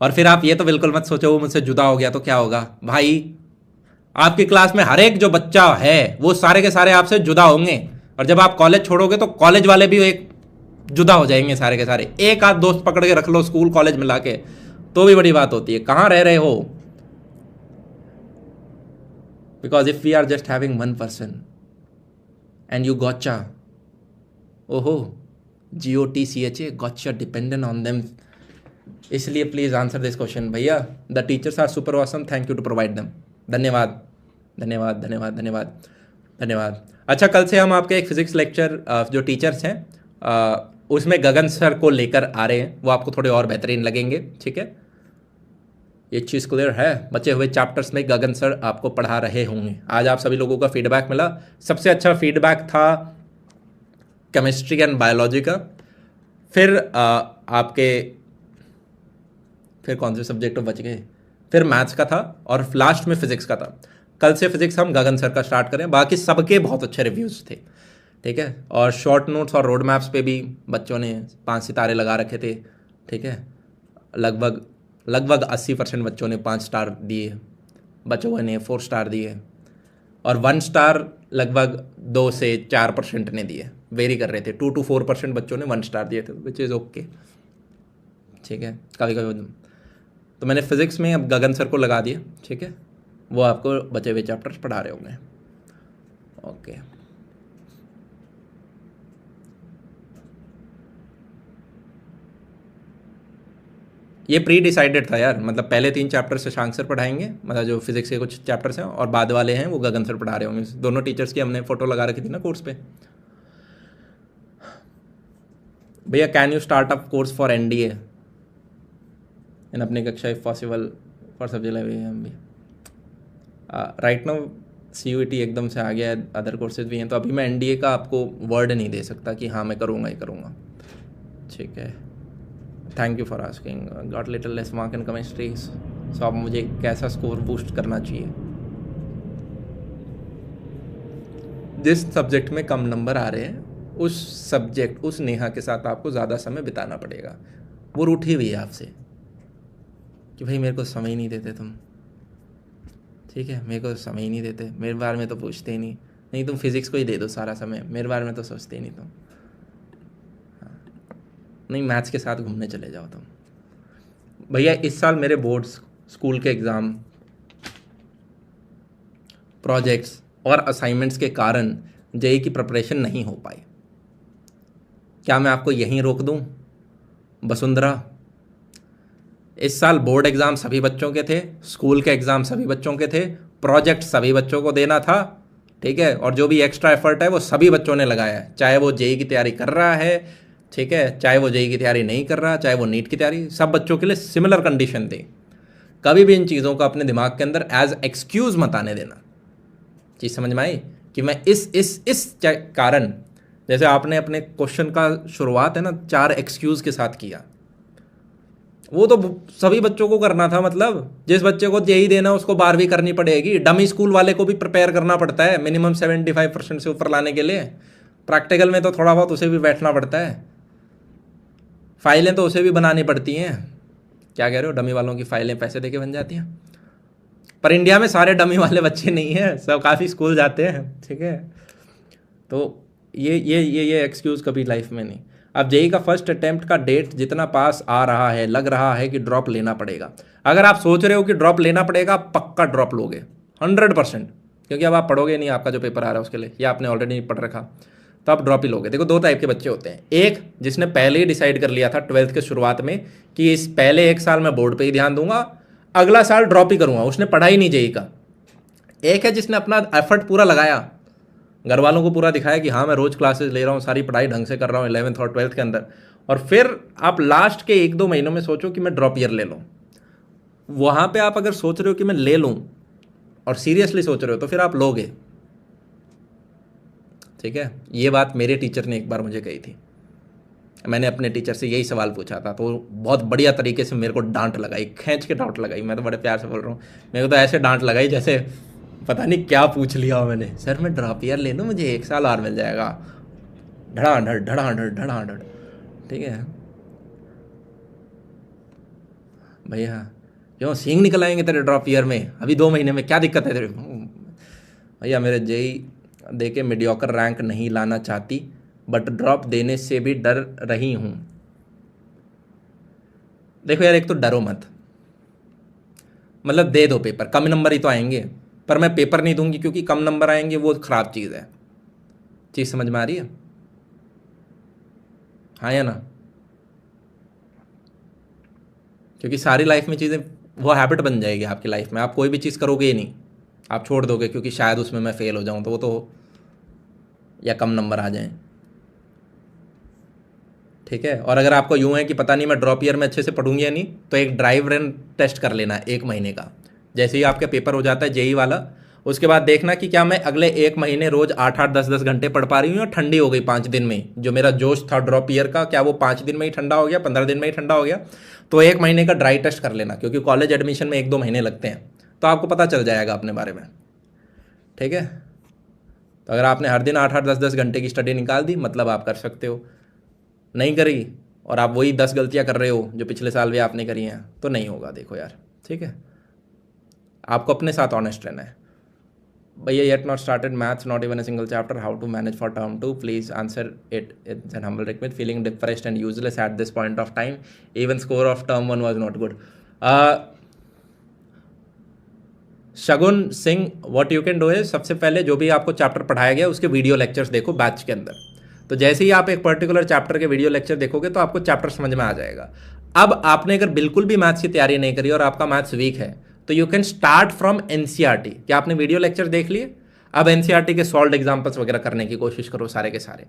और फिर आप ये तो बिल्कुल मत सोचो वो मुझसे जुदा हो गया तो क्या होगा भाई। आपकी क्लास में हर एक जो बच्चा है वो सारे के सारे आपसे जुदा होंगे, और जब आप कॉलेज छोड़ोगे तो कॉलेज वाले भी एक जुदा हो जाएंगे सारे के सारे। एक आध दोस्त पकड़ के रख लो स्कूल कॉलेज मिला के, तो भी बड़ी बात होती है, कहाँ रह रहे हो। Because if we are just having one person and you gotcha, ओहो, GOTCHA, gotcha, dependent on them. इसलिए प्लीज आंसर दिस क्वेश्चन भैया। The teachers are super awesome, thank you to provide them. धन्यवाद धन्यवाद धन्यवाद धन्यवाद धन्यवाद। अच्छा, कल से हम आपके एक फिजिक्स लेक्चर जो टीचर्स हैं उसमें गगन सर को लेकर आ रहे हैं, वो आपको थोड़े और बेहतरीन लगेंगे, ठीक है। ये चीज़ क्लियर है। बचे हुए चैप्टर्स में गगन सर आपको पढ़ा रहे होंगे। आज आप सभी लोगों का फीडबैक मिला, सबसे अच्छा फीडबैक था केमिस्ट्री एंड बायोलॉजी का। फिर आपके फिर कौन से सब्जेक्ट बच गए, फिर मैथ्स का था, और लास्ट में फिजिक्स का था। कल से फिजिक्स हम गगन सर का स्टार्ट करें। बाकी सबके बहुत अच्छे रिव्यूज़ थे, ठीक है। और शॉर्ट नोट्स और रोड मैप्स पे भी बच्चों ने 5 सितारे लगा रखे थे, ठीक है। लगभग 80% बच्चों ने 5 स्टार दिए, बच्चों ने 4 स्टार दिए, और 1 स्टार लगभग 2 से 4% ने दिए, वेरी कर रहे थे। 2 to 4% बच्चों ने 1 स्टार दिए थे, विच इज़ ओके, ठीक है। कभी कभी तो मैंने फिज़िक्स में अब गगन सर को लगा दिया, ठीक है। वो आपको बचे हुए चैप्टर्स पढ़ा रहे होंगे, ओके। ये प्री डिसाइडेड था यार, मतलब पहले 3 चैप्टर शशांक सर पढ़ाएंगे, मतलब जो फिजिक्स के कुछ चैप्टर्स हैं, और बाद वाले हैं वो गगन सर पढ़ा रहे होंगे। दोनों टीचर्स की हमने फोटो लगा रखी थी ना कोर्स पे। भैया can you start up course for NDA इन अपनी कक्षा इफ पॉसिबल फॉर सब्जेक्ट भी। राइट नाउ CUET एकदम से आ गया है, अदर कोर्सेज भी हैं, तो अभी मैं NDA का आपको वर्ड नहीं दे सकता कि हाँ मैं करूँगा ही करूँगा, ठीक है। Thank you for asking. Got little less mark in chemistry, so अब मुझे कैसा स्कोर बूस्ट करना चाहिए। जिस सब्जेक्ट में कम नंबर आ रहे हैं उस नेहा के साथ आपको ज़्यादा समय बिताना पड़ेगा। वो रूठी हुई है आपसे कि भाई मेरे को समय ही नहीं देते तुम, ठीक है, मेरे को समय ही नहीं देते, मेरे बारे में तो पूछते ही नहीं तुम फिज़िक्स को ही दे दो सारा समय, मेरे बारे में तो सोचते ही नहीं तुम। नहीं, मैथ्स के साथ घूमने चले जाओ तुम। भैया इस साल मेरे बोर्ड्स, स्कूल के एग्ज़ाम, प्रोजेक्ट्स और असाइनमेंट्स के कारण JEE की प्रिपरेशन नहीं हो पाई। क्या मैं आपको यहीं रोक दूं वसुंधरा? इस साल बोर्ड एग्ज़ाम सभी बच्चों के थे, स्कूल के एग्ज़ाम सभी बच्चों के थे, प्रोजेक्ट सभी बच्चों को देना था, ठीक है। और जो भी एक्स्ट्रा एफर्ट है वो सभी बच्चों ने लगाया है, चाहे वो JEE की तैयारी कर रहा है, ठीक है, चाहे वो JEE की तैयारी नहीं कर रहा, चाहे वो नीट की तैयारी, सब बच्चों के लिए सिमिलर कंडीशन थी। कभी भी इन चीज़ों को अपने दिमाग के अंदर एज एक्सक्यूज़ मत आने देना। चीज़ समझ में आई कि मैं इस कारण, जैसे आपने अपने क्वेश्चन का शुरुआत है ना 4 एक्सक्यूज़ के साथ किया, वो तो सभी बच्चों को करना था। मतलब जिस बच्चे को JEE देना उसको 12वीं करनी पड़ेगी। डमी स्कूल वाले को भी प्रिपेयर करना पड़ता है मिनिमम 75% से ऊपर लाने के लिए। प्रैक्टिकल में तो थोड़ा बहुत उसे भी बैठना पड़ता है, फाइलें तो उसे भी बनानी पड़ती हैं। क्या कह रहे हो, डमी वालों की फाइलें पैसे देके बन जाती हैं? पर इंडिया में सारे डमी वाले बच्चे नहीं हैं, सब काफ़ी स्कूल जाते हैं, ठीक है। तो ये एक्सक्यूज़ कभी लाइफ में नहीं। अब JEE का फर्स्ट अटेम्प्ट का डेट जितना पास आ रहा है, लग रहा है कि ड्रॉप लेना पड़ेगा। अगर आप सोच रहे हो कि ड्रॉप लेना पड़ेगा, पक्का ड्रॉप लोगे 100%, क्योंकि अब आप पढ़ोगे नहीं, आपका जो पेपर आ रहा है उसके लिए, या आपने ऑलरेडी पढ़ रखा, तो आप ड्रॉप ही लोगे। देखो 2 टाइप के बच्चे होते हैं। एक जिसने पहले ही डिसाइड कर लिया था 12th के शुरुआत में कि इस पहले 1 साल मैं बोर्ड पे ही ध्यान दूंगा, अगला साल ड्रॉप ही करूंगा, उसने पढ़ा ही नहीं JEE का। एक है जिसने अपना एफर्ट पूरा लगाया, घर वालों को पूरा दिखाया कि हाँ मैं रोज़ क्लासेस ले रहा हूँ, सारी पढ़ाई ढंग से कर रहा हूँ 11th और 12th के अंदर, और फिर आप लास्ट के 1-2 महीनों में सोचो कि मैं ड्रॉप ईयर ले लूँ। वहाँ पे आप अगर सोच रहे हो कि मैं ले लूँ और सीरियसली सोच रहे हो, तो फिर आप लोगे, ठीक है। ये बात मेरे टीचर ने एक बार मुझे कही थी। मैंने अपने टीचर से यही सवाल पूछा था, तो बहुत बढ़िया तरीके से मेरे को डांट लगाई, खींच के डांट लगाई। मैं तो बड़े प्यार से बोल रहा हूँ, मेरे को तो ऐसे डांट लगाई जैसे पता नहीं क्या पूछ लिया हो मैंने। सर मैं ड्रॉप ईयर ले लूँ, मुझे 1 साल और मिल जाएगा, धड़ाधड़ धड़ाधड़ धड़ाधड़। ठीक है भैया, क्यों सींग निकल आएंगे तेरे ड्रॉप ईयर में, अभी 2 महीने में क्या दिक्कत है तेरे। भैया मेरे जेई दे के मीडियोकर रैंक नहीं लाना चाहती, बट ड्रॉप देने से भी डर रही हूँ। देखो यार, एक तो डरो मत, मतलब दे दो पेपर, कम नंबर ही तो आएंगे, पर मैं पेपर नहीं दूंगी क्योंकि कम नंबर आएंगे, वो खराब चीज़ है। चीज़ समझ में आ रही है? हाँ या ना? क्योंकि सारी लाइफ में चीज़ें, वो हैबिट बन जाएगी आपकी लाइफ में, आप कोई भी चीज़ करोगे ही नहीं, आप छोड़ दोगे क्योंकि शायद उसमें मैं फेल हो जाऊँ, तो वो तो या कम नंबर आ जाएं। ठीक है, और अगर आपको यूँ है कि पता नहीं मैं ड्रॉप ईयर में अच्छे से पढ़ूंगी या नहीं, तो एक ड्राइव रन टेस्ट कर लेना 1 महीने का। जैसे ही आपका पेपर हो जाता है जेई वाला, उसके बाद देखना कि क्या मैं अगले 1 महीने रोज 8-8 10-10 घंटे पढ़ पा रही हूँ, या ठंडी हो गई 5 दिन में। जो मेरा जोश था ड्रॉप ईयर का, क्या वो 5 दिन में ही ठंडा हो गया, 15 दिन में ही ठंडा हो गया। तो 1 महीने का ड्राई टेस्ट कर लेना, क्योंकि कॉलेज एडमिशन में 1-2 महीने लगते हैं, तो आपको पता चल जाएगा अपने बारे में। ठीक है, तो अगर आपने हर दिन 8-8 10-10 घंटे की स्टडी निकाल दी, मतलब आप कर सकते हो। नहीं करी और आप वही 10 गलतियां कर रहे हो जो पिछले साल भी आपने करी हैं, तो नहीं होगा। देखो यार, ठीक है, आपको अपने साथ ऑनेस्ट रहना है। भैया yet not started maths, not even a single chapter, how to manage for term 2, please answer it, it's an humble request, feeling depressed and useless at this point of time, even score of term 1 was not good. Shagun Singh, what you can do है, सबसे पहले जो भी आपको चैप्टर पढ़ाया गया उसके वीडियो लेक्चर्स देखो बैच के अंदर। तो जैसे ही आप एक पर्टिकुलर चैप्टर के वीडियो लेक्चर देखोगे तो आपको चैप्टर समझ में आ जाएगा। अब आपने अगर बिल्कुल भी मैथ्स की तैयारी नहीं करी और आपका मैथ्स वीक है, तो you can start from NCERT. क्या आपने वीडियो लेक्चर देख लिए? अब एनसीईआरटी के सॉल्व एग्जाम्पल्स वगैरह करने की कोशिश करो सारे के सारे।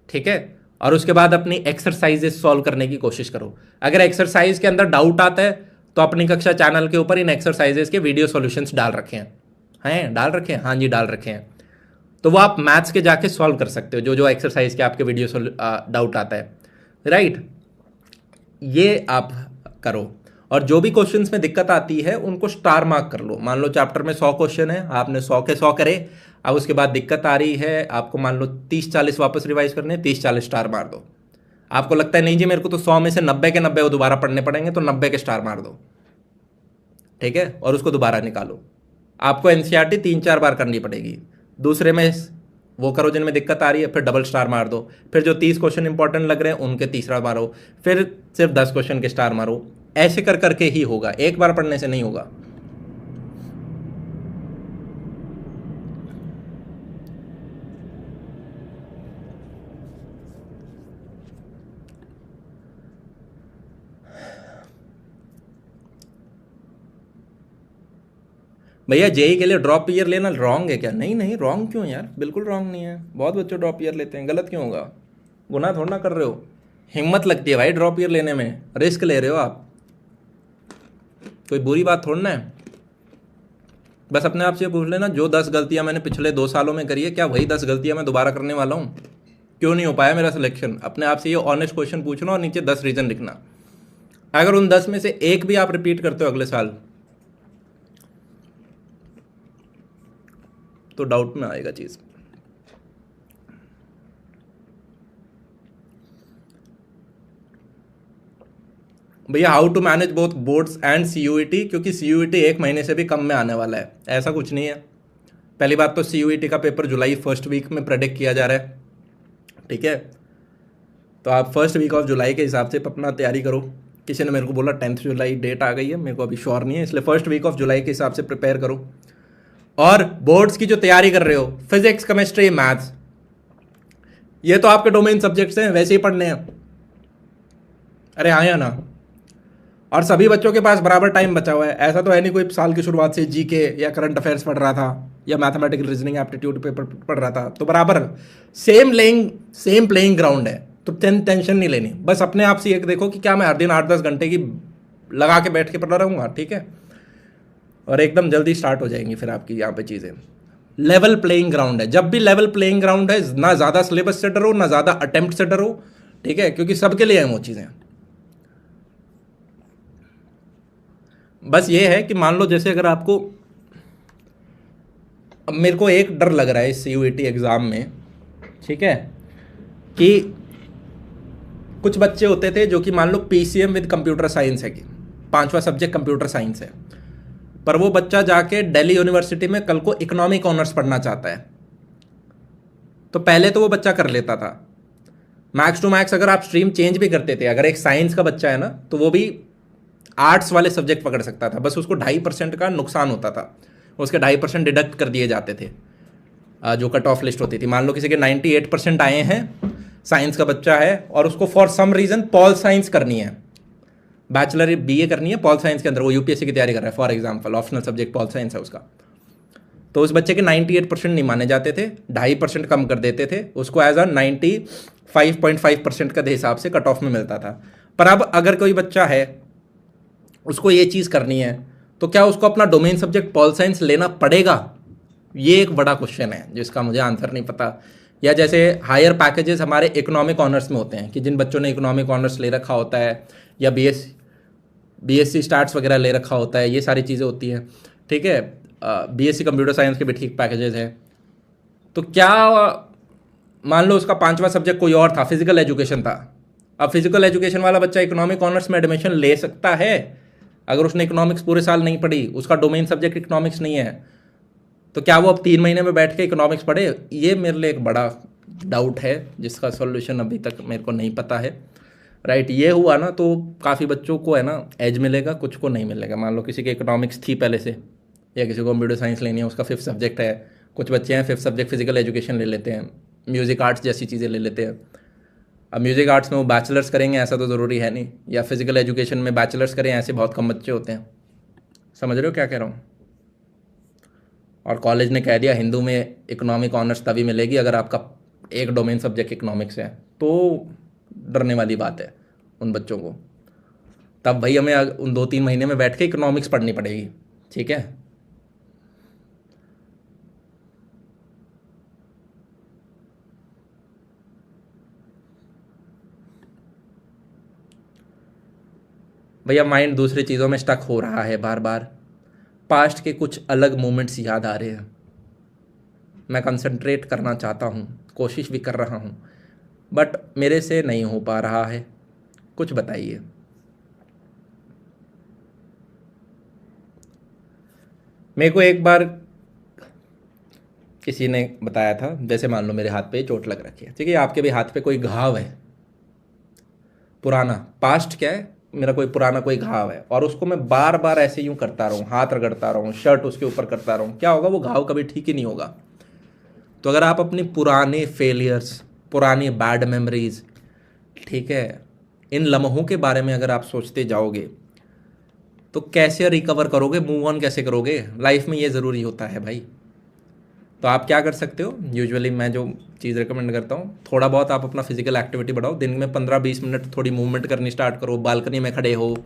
ठीक है, और उसके बाद अपनी एक्सरसाइजेस सॉल्व करने की कोशिश करो। अगर एक्सरसाइज के अंदर डाउट आता है तो अपनी कक्षा चैनल के ऊपर इन एक्सरसाइजेस के वीडियो सॉल्यूशंस डाल रखे हैं डाल रखे हैं, हाँ जी डाल रखे हैं। तो वो आप मैथ्स के जाके सॉल्व कर सकते हो, जो जो एक्सरसाइज के आपके वीडियो डाउट आता है, राइट। ये आप करो, और जो भी क्वेश्चंस में दिक्कत आती है उनको स्टार मार्क कर लो। मान लो चैप्टर में 100 क्वेश्चन है, आपने 100 के 100 करे, अब उसके बाद दिक्कत आ रही है आपको, मान लो 30-40 वापस रिवाइज करने, 30-40 स्टार मार दो। आपको लगता है नहीं जी मेरे को तो 100 में से 90 के 90 वो दोबारा पढ़ने पड़ेंगे, तो 90 के स्टार मार दो। ठीक है, और उसको दोबारा निकालो। आपको एनसीईआरटी 3-4 बार करनी पड़ेगी। दूसरे में वो करो जिनमें दिक्कत आ रही है, फिर डबल स्टार मार दो। फिर जो 30 क्वेश्चन इंपॉर्टेंट लग रहे हैं उनके तीसरा मारो, फिर सिर्फ 10 क्वेश्चन के स्टार मारो। ऐसे कर करके ही होगा, एक बार पढ़ने से नहीं होगा। भैया जेई के लिए ड्रॉप ईयर लेना रॉन्ग है क्या? नहीं नहीं, रॉन्ग क्यों यार, बिल्कुल रॉन्ग नहीं है। बहुत बच्चे ड्रॉप ईयर लेते हैं, गलत क्यों होगा? गुनाह थोड़ा ना कर रहे हो। हिम्मत लगती है भाई ड्रॉप ईयर लेने में, रिस्क ले रहे हो आप, कोई बुरी बात थोड़ा ना है। बस अपने आप से पूछ लेना, जो 10 गलतियां मैंने पिछले 2 सालों में करी है, क्या वही 10 गलतियां मैं दोबारा करने वाला हूँ? क्यों नहीं हो पाया मेरा सिलेक्शन? अपने आप से ये ऑनेस्ट क्वेश्चन पूछना और नीचे 10 रीजन लिखना। अगर उन 10 में से एक भी आप रिपीट करते हो अगले साल, तो डाउट में आएगा चीज। भैया how to manage both boards and CUET, क्योंकि सीयूईटी 1 महीने से भी कम में आने वाला है, ऐसा कुछ नहीं है। पहली बात तो सीयूईटी का पेपर जुलाई फर्स्ट वीक में प्रेडिक्ट किया जा रहा है। ठीक है, तो आप फर्स्ट वीक ऑफ जुलाई के हिसाब से अपना तैयारी करो। किसी ने मेरे को बोला 10 जुलाई डेट आ गई है, मेरे को अभी श्योर नहीं है, इसलिए फर्स्ट वीक ऑफ जुलाई के हिसाब से प्रिपेयर करो। और बोर्ड्स की जो तैयारी कर रहे हो, फिजिक्स केमिस्ट्री मैथ्स, ये तो आपके डोमेन सब्जेक्ट्स हैं, वैसे ही पढ़ने हैं। अरे हाँ या ना? और सभी बच्चों के पास बराबर टाइम बचा हुआ है, ऐसा तो है नहीं कोई साल की शुरुआत से जीके या करंट अफेयर्स पढ़ रहा था या मैथमेटिकल रीजनिंग एप्टीट्यूड पेपर पढ़ रहा था, तो बराबर सेम प्लेइंग ग्राउंड है। तो टेंशन नहीं लेनी, बस अपने आप से एक देखो कि क्या मैं हर दिन 8-10 घंटे की लगा के बैठ के पढ़ रहूँगा, ठीक है, और एकदम जल्दी स्टार्ट हो जाएंगी फिर आपकी यहाँ पे चीज़ें। लेवल प्लेइंग ग्राउंड है, जब भी लेवल प्लेइंग ग्राउंड है, ना ज़्यादा सिलेबस से डरो ना ज़्यादा अटेम्प्ट से डरो। ठीक है, क्योंकि सबके लिए हैं वो चीज़ें। बस ये है कि मान लो जैसे अगर आपको, अब मेरे को एक डर लग रहा है इस CUET एग्ज़ाम में, ठीक है, कि कुछ बच्चे होते थे जो कि मान लो PCM विद कंप्यूटर साइंस है, कि 5वां सब्जेक्ट कंप्यूटर साइंस है, पर वो बच्चा जाके दिल्ली यूनिवर्सिटी में कल को इकोनॉमिक ऑनर्स पढ़ना चाहता है, तो पहले तो वो बच्चा कर लेता था। मैक्स टू मैक्स अगर आप स्ट्रीम चेंज भी करते थे, अगर एक साइंस का बच्चा है ना, तो वो भी आर्ट्स वाले सब्जेक्ट पकड़ सकता था, बस उसको 2.5% का नुकसान होता था, उसके 2.5% डिडक्ट कर दिए जाते थे जो कट ऑफ लिस्ट होती थी। मान लो किसी के 98% आए हैं, साइंस का बच्चा है, और उसको for some reason pol science करनी है, बैचलर BA करनी है पॉल साइंस के अंदर, वो UPSC की तैयारी कर रहा है for example, optional subject pol science है उसका, तो उस बच्चे के 98% नहीं माने जाते थे, 2.5% कम कर देते थे, उसको एज अ 95.5% का हिसाब से कट ऑफ में मिलता था। पर अब अगर कोई बच्चा है उसको ये चीज़ करनी है, तो क्या उसको अपना डोमेन सब्जेक्ट पॉल साइंस लेना पड़ेगा? ये एक बड़ा क्वेश्चन है जिसका मुझे आंसर नहीं पता। या जैसे हायर पैकेजेस हमारे इकोनॉमिक ऑनर्स में होते हैं, कि जिन बच्चों ने इकोनॉमिक ऑनर्स ले रखा होता है, या BSc स्टार्ट्स वगैरह ले रखा होता है, ये सारी चीज़ें होती हैं, ठीक है। BSc कंप्यूटर साइंस के भी ठीक पैकेजेस हैं। तो क्या मान लो उसका 5वां सब्जेक्ट कोई और था, फिजिकल एजुकेशन था, अब फिजिकल एजुकेशन वाला बच्चा इकोनॉमिक ऑनर्स में एडमिशन ले सकता है अगर उसने इकोनॉमिक्स पूरे साल नहीं पढ़ी, उसका डोमेन सब्जेक्ट इकोनॉमिक्स नहीं है, तो क्या वो अब 3 महीने में बैठ के इकोनॉमिक्स पढ़े? ये मेरे लिए एक बड़ा डाउट है जिसका सॉल्यूशन अभी तक मेरे को नहीं पता है। राइट, ये हुआ ना तो काफ़ी बच्चों को है ना एज मिलेगा, कुछ को नहीं मिलेगा। मान लो किसी के इकोनॉमिक्स थी पहले से, या किसी को कंप्यूटर साइंस लेनी है, उसका 5th सब्जेक्ट है, कुछ बच्चे हैं 5th सब्जेक्ट फिजिकल एजुकेशन ले लेते हैं, म्यूज़िक आर्ट्स जैसी चीज़ें ले लेते हैं। अब म्यूज़िक आर्ट्स में वो बैचलर्स करेंगे ऐसा तो ज़रूरी है नहीं, या फिजिकल एजुकेशन में बैचलर्स करें, ऐसे बहुत कम बच्चे होते हैं। समझ रहे हो क्या कह रहा हूँ? और कॉलेज ने कह दिया हिंदू में इकोनॉमिक ऑनर्स तभी मिलेगी अगर आपका एक डोमेन सब्जेक्ट इकोनॉमिक्स है, तो डरने वाली बात है उन बच्चों को। तब भाई हमें उन 2-3 महीने में बैठ के इकोनॉमिक्स पढ़नी पड़ेगी, ठीक है। भैया माइंड दूसरी चीज़ों में स्टक हो रहा है बार बार, पास्ट के कुछ अलग मोमेंट्स याद आ रहे हैं, मैं कंसंट्रेट करना चाहता हूँ, कोशिश भी कर रहा हूँ, बट मेरे से नहीं हो पा रहा है, कुछ बताइए। मेरे को एक बार किसी ने बताया था, जैसे मान लो मेरे हाथ पे चोट लग रखी है, ठीक है, आपके भी हाथ पे कोई घाव है पुराना, पास्ट क्या है, मेरा कोई पुराना कोई घाव है, और उसको मैं बार बार ऐसे यूं करता रहूँ, हाथ रगड़ता रहूँ, शर्ट उसके ऊपर करता रहूँ, क्या होगा? वो घाव कभी ठीक ही नहीं होगा। तो अगर आप अपनी पुराने फेलियर्स, पुरानी बैड मेमोरीज, ठीक है, इन लम्हों के बारे में अगर आप सोचते जाओगे तो कैसे रिकवर करोगे, मूव ऑन कैसे करोगे? लाइफ में ये ज़रूरी होता है भाई। तो आप क्या कर सकते हो, यूजुअली मैं जो चीज़ रिकमेंड करता हूँ, थोड़ा बहुत आप अपना फिजिकल एक्टिविटी बढ़ाओ, दिन में 15-20 मिनट थोड़ी मूवमेंट करनी स्टार्ट करो, बालकनी में खड़े हो,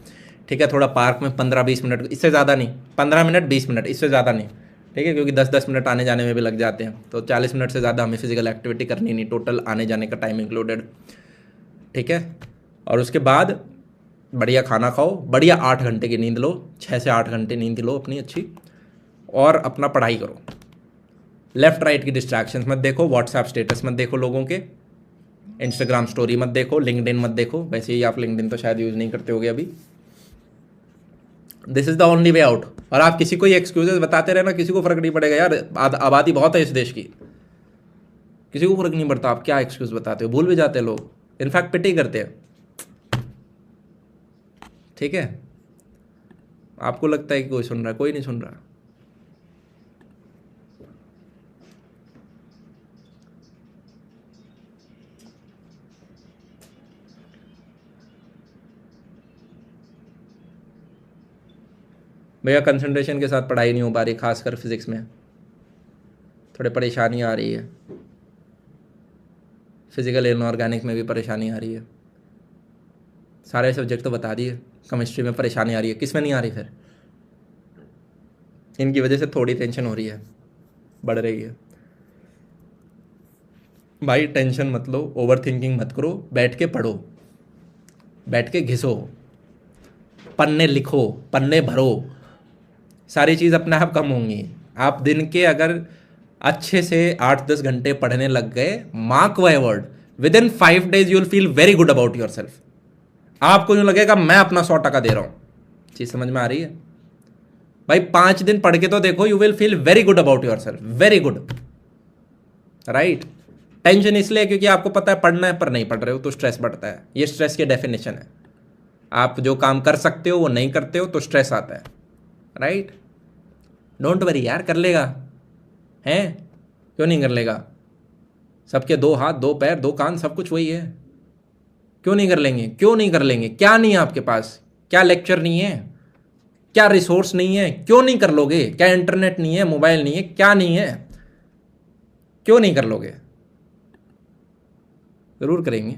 ठीक है, थोड़ा पार्क में 15-20 मिनट, इससे ज़्यादा नहीं, 15 मिनट 20 मिनट, इससे ज़्यादा नहीं, ठीक है, क्योंकि 10-10 मिनट आने जाने में भी लग जाते हैं, तो 40 मिनट से ज़्यादा हमें फिजिकल एक्टिविटी करनी नहीं, टोटल आने जाने का टाइम इंक्लूडेड, ठीक है। और उसके बाद बढ़िया खाना खाओ, बढ़िया 8 घंटे की नींद लो, 6 से 8 घंटे नींद लो अपनी अच्छी, और अपना पढ़ाई करो। लेफ्ट राइट की डिस्ट्रैक्शंस मत देखो, व्हाट्सएप स्टेटस मत देखो लोगों के, इंस्टाग्राम स्टोरी मत देखो, लिंक्डइन मत देखो, वैसे ही आप लिंक्डइन तो शायद यूज़ नहीं करते होगे अभी। This is the only way out. और आप किसी को ये एक्सक्यूजेस बताते रहना, किसी को फर्क नहीं पड़ेगा यार, आबादी बहुत है इस देश की, किसी को फर्क नहीं पड़ता आप क्या एक्सक्यूज बताते हो, भूल भी जाते हैं लोग, इनफैक्ट पिटी करते हैं, ठीक है। आपको लगता है कि कोई सुन रहा है, कोई नहीं सुन रहा। भैया कंसंट्रेशन के साथ पढ़ाई नहीं हो पा रही, खासकर फिजिक्स में थोड़ी परेशानी आ रही है, फिजिकल इनऑर्गेनिक में भी परेशानी आ रही है, सारे सब्जेक्ट तो बता दिए, केमिस्ट्री में परेशानी आ रही है, किस में नहीं आ रही फिर? इनकी वजह से थोड़ी टेंशन हो रही है, बढ़ रही है। भाई टेंशन मत लो, ओवर थिंकिंग मत करो, बैठ के पढ़ो, बैठ के घिसो, पन्ने लिखो, पन्ने भरो, सारी चीज़ अपने आप कम होंगी। आप दिन के अगर अच्छे से 8-10 घंटे पढ़ने लग गए, mark my word, with in 5 days you will feel very good about your self. आपको यूँ लगेगा मैं अपना 100% दे रहा हूँ। चीज़ समझ में आ रही है भाई? 5 दिन पढ़ के तो देखो, you will feel very good about your self, very good, right. Tension इसलिए क्योंकि आपको पता है पढ़ना है पर नहीं पढ़ रहे हो तो स्ट्रेस बढ़ता है। ये स्ट्रेस की डेफिनेशन है। आप जो काम कर सकते हो वो नहीं करते हो तो स्ट्रेस आता है, राइट। डोंट वरी यार, कर लेगा, हैं? क्यों नहीं कर लेगा? सबके 2 हाथ 2 पैर 2 कान सब कुछ वही है। क्यों नहीं कर लेंगे? क्यों नहीं कर लेंगे? क्या नहीं है आपके पास? क्या लेक्चर नहीं है? क्या रिसोर्स नहीं है? क्यों नहीं कर लोगे? क्या इंटरनेट नहीं है, मोबाइल नहीं है, क्या नहीं है? क्यों नहीं कर लोगे? जरूर करेंगे।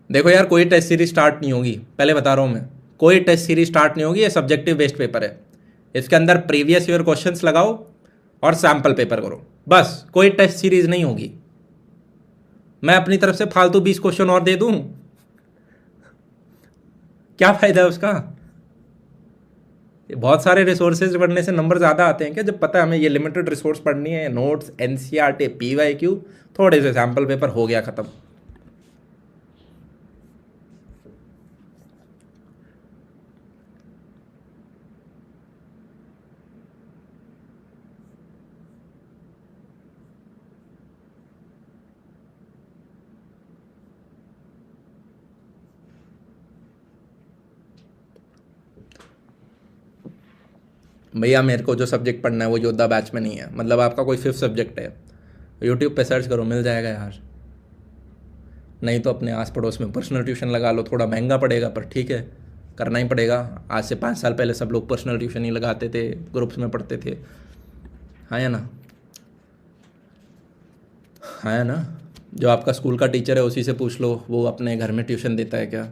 देखो यार, कोई टेस्ट सीरीज स्टार्ट नहीं होगी, पहले बता रहा हूं मैं, कोई टेस्ट सीरीज स्टार्ट नहीं होगी। ये सब्जेक्टिव बेस्ड पेपर है। इसके अंदर प्रीवियस ईयर क्वेश्चंस लगाओ और सैंपल पेपर करो, बस। कोई टेस्ट सीरीज नहीं होगी। मैं अपनी तरफ से फालतू 20 क्वेश्चन और दे दूं, क्या फायदा है उसका? बहुत सारे रिसोर्सेज पढ़ने से नंबर ज़्यादा आते हैं क्या? जब पता है हमें ये लिमिटेड रिसोर्स पढ़नी है, नोट्स, एनसीईआरटी, पीवाईक्यू, थोड़े से सैंपल पेपर, हो गया खत्म। भैया मेरे को जो सब्जेक्ट पढ़ना है वो योद्धा बैच में नहीं है। मतलब आपका कोई 5th सब्जेक्ट है, यूट्यूब पे सर्च करो, मिल जाएगा यार। नहीं तो अपने आस पड़ोस में पर्सनल ट्यूशन लगा लो, थोड़ा महंगा पड़ेगा पर ठीक है, करना ही पड़ेगा। आज से 5 साल पहले सब लोग पर्सनल ट्यूशन ही लगाते थे, ग्रुप्स में पढ़ते थे। हाँ या ना? हाँ या ना? जो आपका स्कूल का टीचर है उसी से पूछ लो, वो अपने घर में ट्यूशन देता है क्या?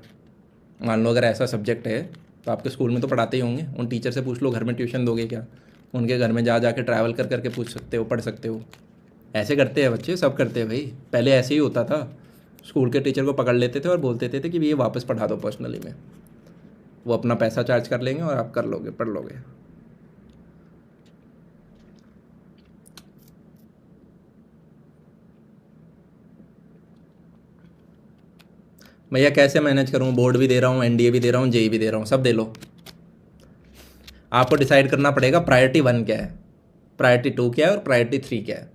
मान लो अगर ऐसा सब्जेक्ट है तो आपके स्कूल में तो पढ़ाते ही होंगे, उन टीचर से पूछ लो घर में ट्यूशन दोगे क्या? उनके घर में जा जाके ट्रैवल कर करके पूछ सकते हो, पढ़ सकते हो। ऐसे करते हैं बच्चे, सब करते हैं भाई। पहले ऐसे ही होता था, स्कूल के टीचर को पकड़ लेते थे और बोलते थे कि ये वापस पढ़ा दो पर्सनली में। वो अपना पैसा चार्ज कर लेंगे और आप कर लोगे, पढ़ लोगे। भैया कैसे मैनेज करूँ? बोर्ड भी दे रहा हूँ, एनडीए भी दे रहा हूँ, जेई भी दे रहा हूँ, सब दे लो। आपको डिसाइड करना पड़ेगा प्रायोरिटी 1 क्या है, प्रायोरिटी 2 क्या है और प्रायोरिटी 3 क्या है।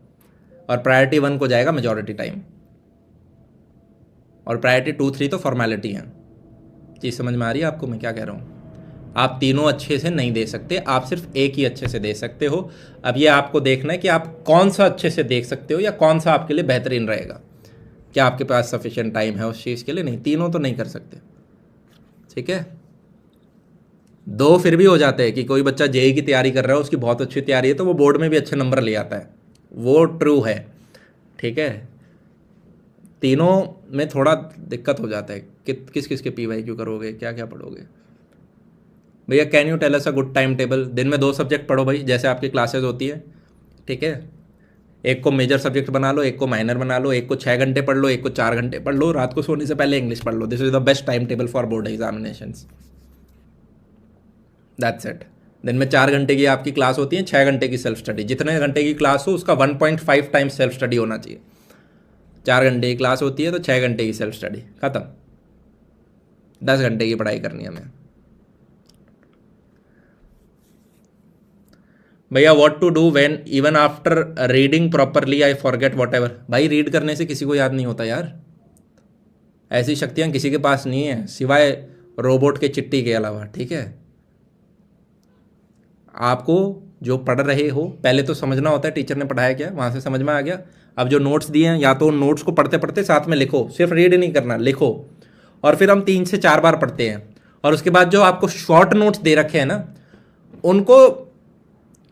और प्रायोरिटी 1 को जाएगा मेजॉरिटी टाइम, और प्रायोरिटी 2-3 तो फॉर्मेलिटी है। चीज़ समझ में आ रही है आपको मैं क्या कह रहा हूँ? आप तीनों अच्छे से नहीं दे सकते, आप सिर्फ एक ही अच्छे से दे सकते हो। अब ये आपको देखना है कि आप कौन सा अच्छे से देख सकते हो या कौन सा आपके लिए बेहतरीन रहेगा। क्या आपके पास सफिशिएंट टाइम है उस चीज़ के लिए? नहीं, तीनों तो नहीं कर सकते, ठीक है। 2 फिर भी हो जाते हैं कि कोई बच्चा जेई की तैयारी कर रहा है, उसकी बहुत अच्छी तैयारी है तो वो बोर्ड में भी अच्छे नंबर ले आता है, वो ट्रू है, ठीक है। तीनों में थोड़ा दिक्कत हो जाता है कि किस किस के पीवाईक्यू करोगे, क्या क्या पढ़ोगे। भैया can you tell us a good time table? दिन में 2 सब्जेक्ट पढ़ो भाई, जैसे आपकी क्लासेस होती है, ठीक है। एक को मेजर सब्जेक्ट बना लो, एक को माइनर बना लो, एक को 6 घंटे पढ़ लो, एक को 4 घंटे पढ़ लो। रात को सोने से पहले इंग्लिश पढ़ लो। This is the best time table for board examinations. That's it. दिन में 4 घंटे की आपकी क्लास होती है, 6 घंटे की सेल्फ स्टडी। जितने घंटे की क्लास हो उसका 1.5 टाइम्स सेल्फ स्टडी होना चाहिए। 4 घंटे की क्लास होती है तो 6 घंटे की सेल्फ स्टडी, खत्म। 10 घंटे की पढ़ाई करनी है हमें। भैया what to do when even after reading properly I forget whatever? भाई रीड करने से किसी को याद नहीं होता यार, ऐसी शक्तियाँ किसी के पास नहीं है सिवाय रोबोट के चिट्ठी के अलावा, ठीक है। आपको जो पढ़ रहे हो पहले तो समझना होता है टीचर ने पढ़ाया क्या, वहाँ से समझ में आ गया। अब जो नोट्स दिए हैं या तो उन नोट्स को पढ़ते पढ़ते साथ में लिखो, सिर्फ रीड नहीं करना, लिखो। और फिर हम 3 से 4 बार पढ़ते हैं। और उसके बाद जो आपको शॉर्ट नोट्स दे रखे हैं ना, उनको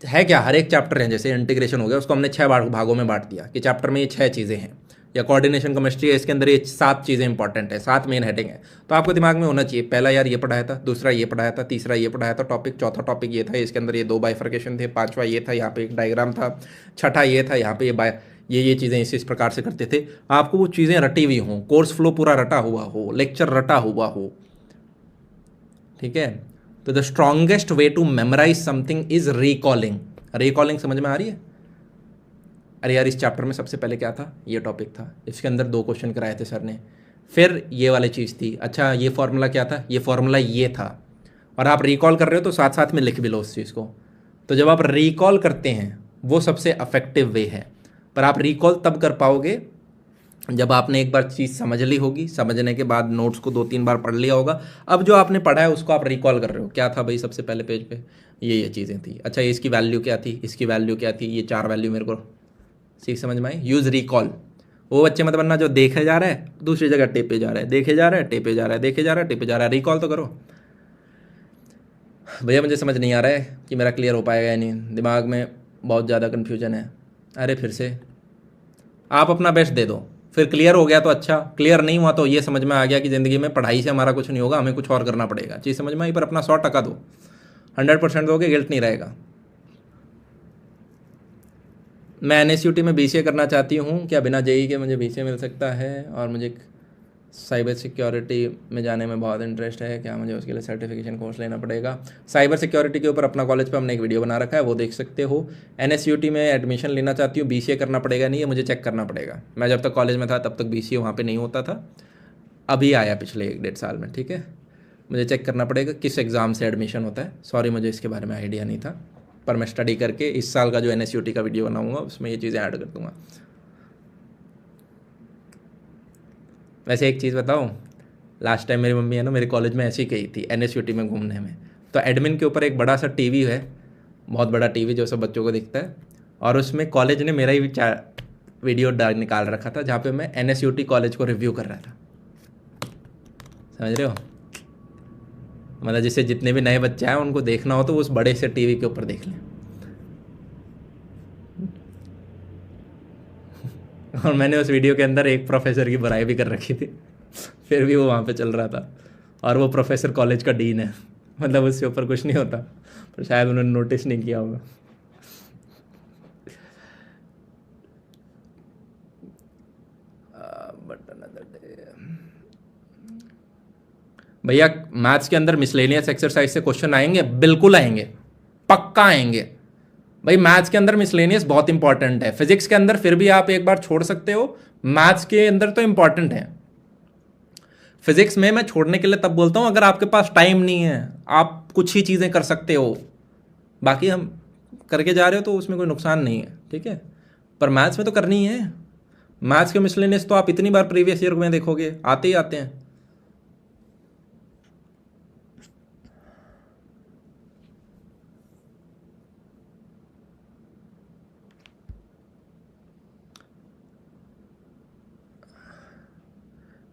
है क्या, हर एक चैप्टर है, जैसे इंटीग्रेशन हो गया उसको हमने 6 भागों में बांट दिया कि चैप्टर में ये 6 चीज़ें हैं, या कोऑर्डिनेशन केमिस्ट्री है, इसके अंदर ये 7 चीज़ें इंपॉर्टेंट है, 7 मेन हेडिंग है। तो आपको दिमाग में होना चाहिए, पहला यार ये पढ़ाया था, दूसरा ये पढ़ाया था, तीसरा ये पढ़ाया था टॉपिक, चौथा टॉपिक ये था, इसके अंदर ये 2 बाइफर्केशन थे, पांचवा ये था, यहाँ पे एक डायग्राम था, छठा ये था, यहाँ पे ये चीज़ें इस प्रकार से करते थे। आपको वो चीज़ें रटी हुई हों, कोर्स फ्लो पूरा रटा हुआ हो, लेक्चर रटा हुआ हो, ठीक है। तो the strongest way to memorize something is recalling. Recalling समझ में आ रही है? अरे यार इस चैप्टर में सबसे पहले क्या था, ये टॉपिक था, इसके अंदर 2 क्वेश्चन कराए थे सर ने, फिर ये वाली चीज़ थी, अच्छा ये फॉर्मूला क्या था, ये फॉर्मूला ये था, और आप रिकॉल कर रहे हो तो साथ साथ में लिख भी लो उस चीज़ को। तो जब आप रिकॉल करते हैं वो सबसे अफेक्टिव वे है, पर आप रिकॉल तब कर पाओगे जब आपने एक बार चीज़ समझ ली होगी, समझने के बाद नोट्स को 2-3 बार पढ़ लिया होगा। अब जो आपने पढ़ा है उसको आप रिकॉल कर रहे हो, क्या था भाई सबसे पहले पेज पे, ये चीज़ें थी, अच्छा इसकी वैल्यू क्या थी, इसकी वैल्यू क्या थी, ये 4 वैल्यू मेरे को सीख समझ में आई। Use recall. वो बच्चे मत बनना जो देखे जा रहा है दूसरी जगह टेपे जा रहा है, देखे जा रहा है टेपे जा रहा है, देखे जा रहा है टेपे जा रहा है। रिकॉल तो करो। भैया मुझे समझ नहीं आ रहा है कि मेरा क्लियर हो पाएगा या नहीं, दिमाग में बहुत ज़्यादा कन्फ्यूजन है। अरे फिर से आप अपना बेस्ट दे दो, फिर क्लियर हो गया तो अच्छा, क्लियर नहीं हुआ तो ये समझ में आ गया कि ज़िंदगी में पढ़ाई से हमारा कुछ नहीं होगा, हमें कुछ और करना पड़ेगा। चीज़ समझ में आई, पर अपना 100% दो, 100% दोगे, गिल्ट नहीं रहेगा। मैं NSUT में BCA करना चाहती हूँ, क्या बिना JEE के मुझे BCA मिल सकता है? और मुझे साइबर सिक्योरिटी में जाने में बहुत इंटरेस्ट है, क्या मुझे उसके लिए सर्टिफिकेशन कोर्स लेना पड़ेगा? साइबर सिक्योरिटी के ऊपर अपना कॉलेज पे हमने एक वीडियो बना रखा है, वो देख सकते हो। NSUT में एडमिशन लेना चाहती हूँ, BCA करना पड़ेगा नहीं है, मुझे चेक करना पड़ेगा। मैं जब तक कॉलेज में था तब तक BCA वहाँ पर नहीं होता था, अभी आया पिछले 1-1.5 साल में, ठीक है। मुझे चेक करना पड़ेगा किस एग्ज़ाम से एडमिशन होता है, सॉरी मुझे इसके बारे में आइडिया नहीं था, पर मैं स्टडी करके इस साल का जो NSUT का वीडियो बनाऊंगा उसमें ये चीज़ें ऐड कर दूंगा। वैसे एक चीज़ बताऊं, लास्ट टाइम मेरी मम्मी है ना मेरे कॉलेज में ऐसी गई थी NSUT में घूमने में, तो एडमिन के ऊपर एक बड़ा सा टीवी है, बहुत बड़ा टीवी जो सब बच्चों को दिखता है, और उसमें कॉलेज ने मेरा ही वीडियो निकाल रखा था जहाँ पे मैं NSUT कॉलेज को रिव्यू कर रहा था। समझ रहे हो? मतलब जिससे जितने भी नए बच्चे आए उनको देखना हो तो उस बड़े से टीवी के ऊपर देख लें। और मैंने उस वीडियो के अंदर एक प्रोफेसर की बुराई भी कर रखी थी, फिर भी वो वहाँ पे चल रहा था, और वो प्रोफेसर कॉलेज का डीन है, मतलब उसके ऊपर कुछ नहीं होता, पर शायद उन्होंने नोटिस नहीं किया होगा। भैया मैथ्स के अंदर मिसलेनियस एक्सरसाइज से क्वेश्चन आएंगे, बिल्कुल आएंगे, पक्का आएंगे भाई। मैथ्स के अंदर मिसलेनियस बहुत इंपॉर्टेंट है, फिजिक्स के अंदर फिर भी आप एक बार छोड़ सकते हो, मैथ्स के अंदर तो इंपॉर्टेंट है। फिजिक्स में मैं छोड़ने के लिए तब बोलता हूं अगर आपके पास टाइम नहीं है, आप कुछ ही चीज़ें कर सकते हो, बाकी हम करके जा रहे हो तो उसमें कोई नुकसान नहीं है, ठीक है। पर मैथ्स में तो करनी है। मैथ्स के मिसलेनियस तो आप इतनी बार प्रीवियस ईयर में देखोगे, आते ही आते हैं।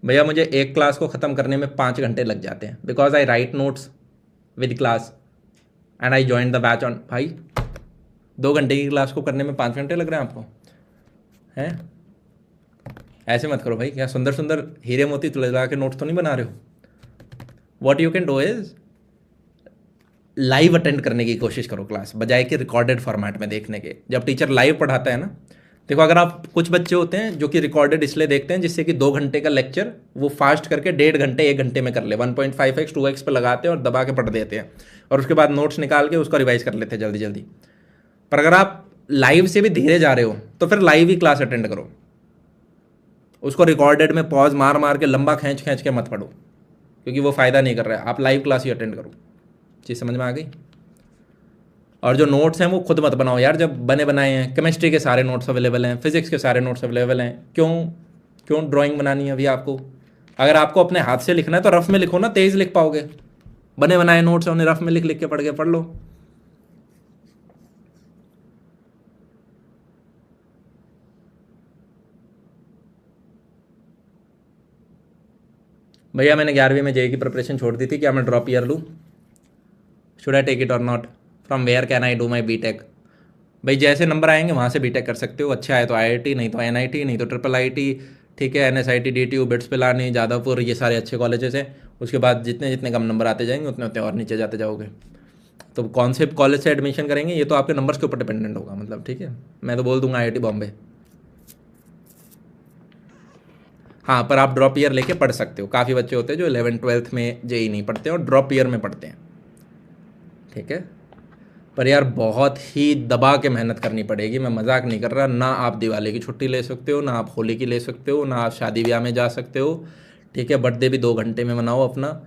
भैया मुझे एक क्लास को ख़त्म करने में 5 घंटे लग जाते हैं, because I right notes with class and I join the batch on. भाई 2 घंटे की क्लास को करने में 5 घंटे लग रहे हैं आपको, हैं? ऐसे मत करो भाई, क्या सुंदर सुंदर हीरे मोती तुला के नोट्स तो नहीं बना रहे हो। What you can do is live attend करने की कोशिश करो क्लास, बजाय कि रिकॉर्डेड फॉर्मेट में देखने के। जब टीचर लाइव पढ़ाता है ना, देखो अगर आप, कुछ बच्चे होते हैं जो कि रिकॉर्डेड इसलिए देखते हैं जिससे कि 2 घंटे का लेक्चर वो फास्ट करके 1.5 घंटे 1 घंटे में कर ले, 1.5x 2x पे लगाते हैं और दबा के पढ़ देते हैं, और उसके बाद नोट्स निकाल के उसको रिवाइज कर लेते हैं जल्दी जल्दी। पर अगर आप लाइव से भी धीरे जा रहे हो तो फिर लाइव ही क्लास अटेंड करो, उसको रिकॉर्डेड में पॉज मार मार के लंबा खींच खींच के मत पढ़ो, क्योंकि वो फ़ायदा नहीं कर रहा है। आप लाइव क्लास ही अटेंड करो। चीज़ समझ में आ गई? और जो नोट्स हैं वो खुद मत बनाओ यार, जब बने बनाए हैं। केमिस्ट्री के सारे नोट्स अवेलेबल हैं, फिजिक्स के सारे नोट्स अवेलेबल हैं, क्यों ड्राइंग बनानी है अभी आपको? अगर आपको अपने हाथ से लिखना है तो रफ में लिखो ना, तेज़ लिख पाओगे। बने बनाए नोट्स उन्हें रफ में लिख लिख के पढ़ लो। भैया मैंने 11वीं में JEE की प्रिपरेशन छोड़ दी थी, क्या मैं ड्रॉप ईयर लूँ? शुड आई टेक इट और not? From where can I do my BTech? भाई जैसे नंबर आएंगे वहाँ से बीटेक कर सकते हो, अच्छा है तो आईआईटी, नहीं तो एनआईटी, नहीं तो ट्रिपल आईटी, ठीक है, NSIT, DTU, bits Pilani, Jadavpur, ये सारे अच्छे कॉलेजेस हैं। उसके बाद जितने जितने कम नंबर आते जाएंगे उतने उतने और नीचे जाते जाओगे। तो कौन से कॉलेज से एडमिशन करेंगे ये तो आपके नंबर्स के ऊपर डिपेंडेंट होगा, मतलब ठीक है। मैं तो बोल दूंगा आईआईटी बॉम्बे। हाँ, पर आप ड्रॉप ईयर लेके पढ़ सकते हो। काफ़ी बच्चे होते हैं जो 11th-12th में जेई नहीं पढ़ते और ड्रॉप ईयर में पढ़ते हैं, ठीक है। पर यार बहुत ही दबा के मेहनत करनी पड़ेगी, मैं मजाक नहीं कर रहा। ना आप दिवाली की छुट्टी ले सकते हो, ना आप होली की ले सकते हो, ना आप शादी ब्याह में जा सकते हो, ठीक है। बर्थडे भी 2 घंटे में मनाओ अपना।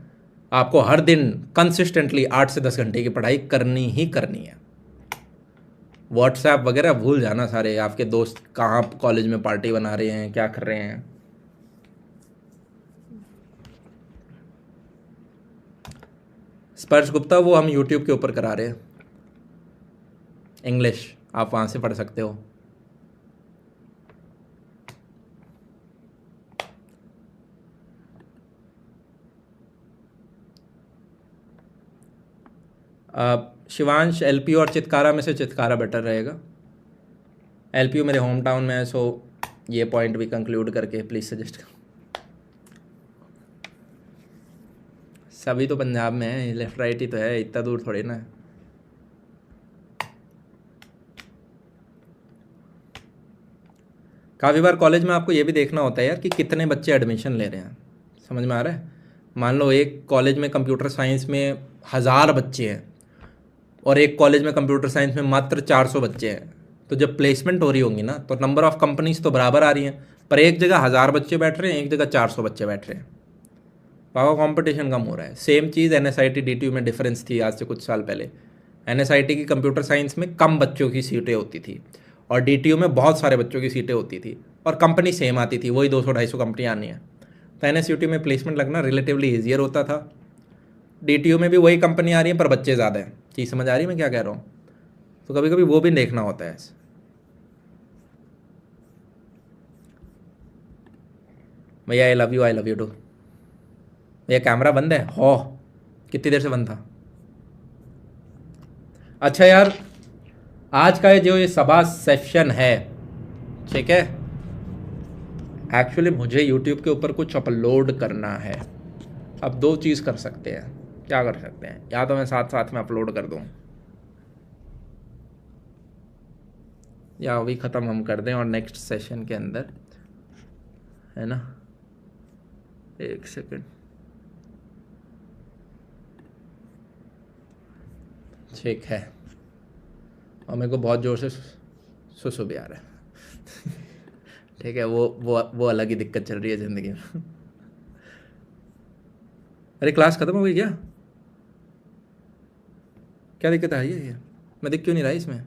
आपको हर दिन कंसिस्टेंटली 8 से 10 घंटे की पढ़ाई करनी ही करनी है। व्हाट्सएप वगैरह भूल जाना सारे, आपके दोस्त कहाँ कॉलेज में पार्टी बना रहे हैं, क्या कर रहे हैं। स्पर्श गुप्ता वो हम यूट्यूब के ऊपर करा रहे हैं, इंग्लिश, आप वहाँ से पढ़ सकते हो। शिवांश, एलपीयू और चितकारा में से चितकारा बेटर रहेगा। एलपीयू मेरे होम टाउन में है, सो ये पॉइंट भी कंक्लूड करके प्लीज़ सजेस्ट करो। सभी तो पंजाब में है, लेफ्ट राइट ही तो है, इतना दूर थोड़ी ना है। काफ़ी बार कॉलेज में आपको ये भी देखना होता है यार कि कितने बच्चे एडमिशन ले रहे हैं, समझ में आ रहा है। मान लो एक कॉलेज में कंप्यूटर साइंस में 1000 बच्चे हैं और एक कॉलेज में कंप्यूटर साइंस में मात्र 400 बच्चे हैं, तो जब प्लेसमेंट हो रही होंगी ना तो नंबर ऑफ़ कंपनीज तो बराबर आ रही हैं, पर एक जगह 1000 बच्चे बैठ रहे हैं, एक जगह 400 बच्चे बैठ रहे हैं, वहाँ कंपटीशन कम हो रहा है। सेम चीज़ एनएसआईटी डीटीयू में डिफरेंस थी आज से कुछ साल पहले। एनएसआईटी की कंप्यूटर साइंस में कम बच्चों की सीटें होती थी और डीटीयू में बहुत सारे बच्चों की सीटें होती थी और कंपनी सेम आती थी, वही 200-250 कंपनियाँ आनी है। तो एनएसयूटी में प्लेसमेंट लगना रिलेटिवली ईजियर होता था। डीटीयू में भी वही कंपनी आ रही है पर बच्चे ज़्यादा हैं। चीज़ समझ आ रही है मैं क्या कह रहा हूँ। तो कभी कभी वो भी देखना होता है। भैया आई लव यू टू। भैया कैमरा बंद है हो, कितनी देर से बंद था। अच्छा यार, आज का जो ये सभा सेशन है, ठीक है, एक्चुअली मुझे यूट्यूब के ऊपर कुछ अपलोड करना है। अब दो चीज़ कर सकते हैं, क्या कर सकते हैं, या तो मैं साथ साथ में अपलोड कर दूं या अभी ख़त्म हम कर दें और नेक्स्ट सेशन के अंदर, है ना। एक सेकंड, ठीक है। और मेरे को बहुत ज़ोर से सुसु भी आ रहा है ठीक है, वो अलग ही दिक्कत चल रही है ज़िंदगी में अरे क्लास ख़त्म हो गई क्या? क्या दिक्कत आ रही है? ये मैं दिख क्यों नहीं रहा इसमें?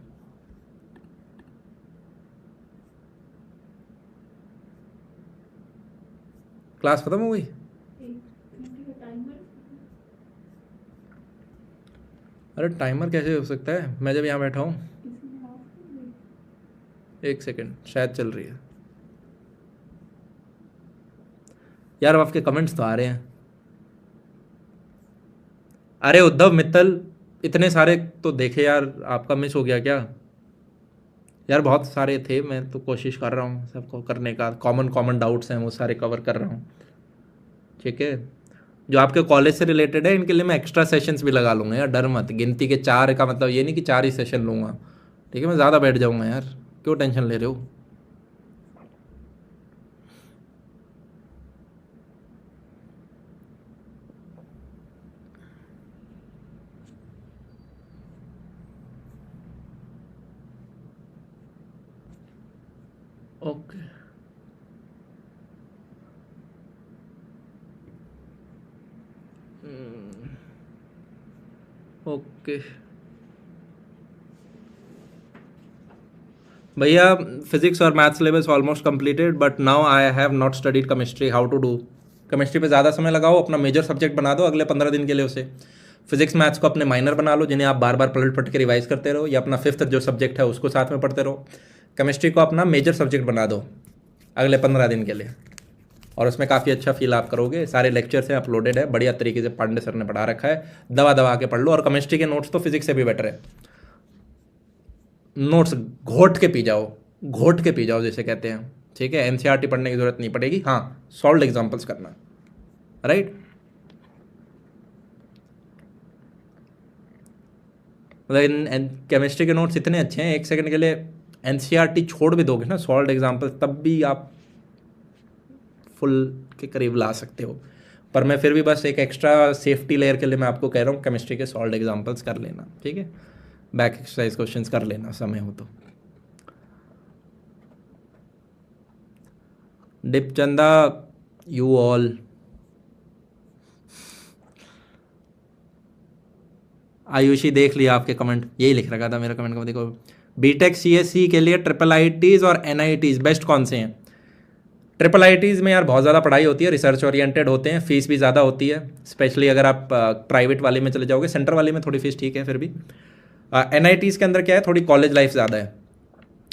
क्लास ख़त्म हो गई? अरे टाइमर कैसे हो सकता है, मैं जब यहाँ बैठा हूँ। एक सेकंड, शायद चल रही है यार। आपके कमेंट्स तो आ रहे हैं। अरे उद्धव मित्तल, इतने सारे तो देखे यार, आपका मिस हो गया क्या यार? बहुत सारे थे, मैं तो कोशिश कर रहा हूँ सबको करने का। कॉमन डाउट्स हैं वो सारे कवर कर रहा हूँ, ठीक है। जो आपके कॉलेज से रिलेटेड है इनके लिए मैं एक्स्ट्रा सेशंस भी लगा लूँगा यार, डर मत। गिनती के 4 का मतलब ये नहीं कि 4 ही सेशन लूँगा, ठीक है। मैं ज़्यादा बैठ जाऊँगा यार, क्यों टेंशन ले रहे हो। ओके ओके भैया, फिजिक्स और math syllabus almost completed but now I have not studied chemistry, how to do. Chemistry पे ज़्यादा समय लगाओ, अपना मेजर सब्जेक्ट बना दो अगले 15 दिन के लिए उसे। फिजिक्स मैथ्स को अपने माइनर बना लो, जिन्हें आप बार बार पलट पलट के रिवाइज करते रहो, या अपना 5th जो सब्जेक्ट है उसको साथ में पढ़ते रहो। केमिस्ट्री को अपना मेजर सब्जेक्ट बना दो अगले 15 दिन के लिए, और उसमें काफ़ी अच्छा फील आप करोगे। सारे लेक्चर्स हैं, अपलोडेड है, बढ़िया तरीके से पांडे सर ने पढ़ा रखा है, दवा दवा के पढ़ लो। और केमिस्ट्री के नोट्स तो फिजिक्स से भी बेटर है। नोट्स घोट के पी जाओ, घोट के पी जाओ जैसे कहते हैं, ठीक है। एनसीईआरटी पढ़ने की जरूरत नहीं पड़ेगी, हाँ सॉल्व एग्जाम्पल्स करना, राइट। मतलब केमिस्ट्री के नोट्स इतने अच्छे हैं, एक सेकंड के लिए एनसीईआरटी छोड़ भी दोगे ना, सॉल्व एग्जाम्पल्स, तब भी आप फुल के करीब ला सकते हो। पर मैं फिर भी बस एक एक्स्ट्रा सेफ्टी लेयर के लिए मैं आपको कह रहा हूँ केमिस्ट्री के सॉल्व एग्जाम्पल्स कर लेना, ठीक है। बैक एक्सरसाइज क्वेश्चंस कर लेना समय हो तो। दीपचंदा यू ऑल, आयुषी देख लिया आपके कमेंट, यही लिख रखा था मेरा कमेंट को, देखो बीटेक सीएससी के लिए ट्रिपल आईटीज और एनआईटीज बेस्ट कौन से हैं। ट्रिपल आईटीज में यार बहुत ज़्यादा पढ़ाई होती है, रिसर्च ओरिएंटेड होते हैं, फीस भी ज़्यादा होती है, स्पेशली अगर आप प्राइवेट वाले में चले जाओगे। सेंटर वाले में थोड़ी फीस ठीक है फिर भी। एनआईटीज़ के अंदर क्या है, थोड़ी कॉलेज लाइफ ज़्यादा है,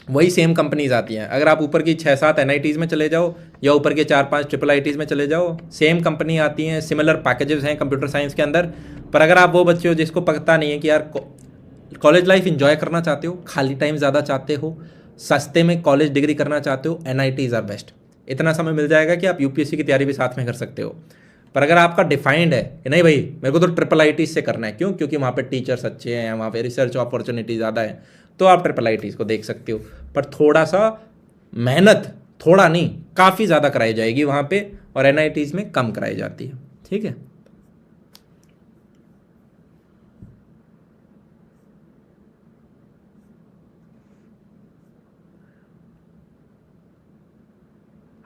वही सेम कंपनीज आती हैं। अगर आप ऊपर की 6-7 एनआईटीज़ में चले जाओ या ऊपर के 4-5 ट्रिपल आईटीज़ में चले जाओ, सेम कंपनी आती हैं, सिमिलर पैकेजेस हैं कंप्यूटर साइंस के अंदर। पर अगर आप वो बच्चे हो जिसको पता नहीं है कि यार कॉलेज लाइफ इंजॉय करना चाहते हो, खाली टाइम ज़्यादा चाहते हो, सस्ते में कॉलेज डिग्री करना चाहते हो, एनआईटीज़ आर बेस्ट। इतना समय मिल जाएगा कि आप यूपीएससी की तैयारी भी साथ में कर सकते हो। पर अगर आपका डिफाइंड है कि नहीं भाई मेरे को तो ट्रिपल आईटीज़ से करना है, क्यों, क्योंकि वहाँ पे टीचर्स अच्छे हैं, वहाँ पे रिसर्च अपॉर्चुनिटी ज़्यादा है, तो आप ट्रिपल आईटीज़ को देख सकते हो। पर थोड़ा सा मेहनत, थोड़ा नहीं काफ़ी ज़्यादा कराई जाएगी वहाँ पे, और एनआईटीज़ में कम कराई जाती है, ठीक है।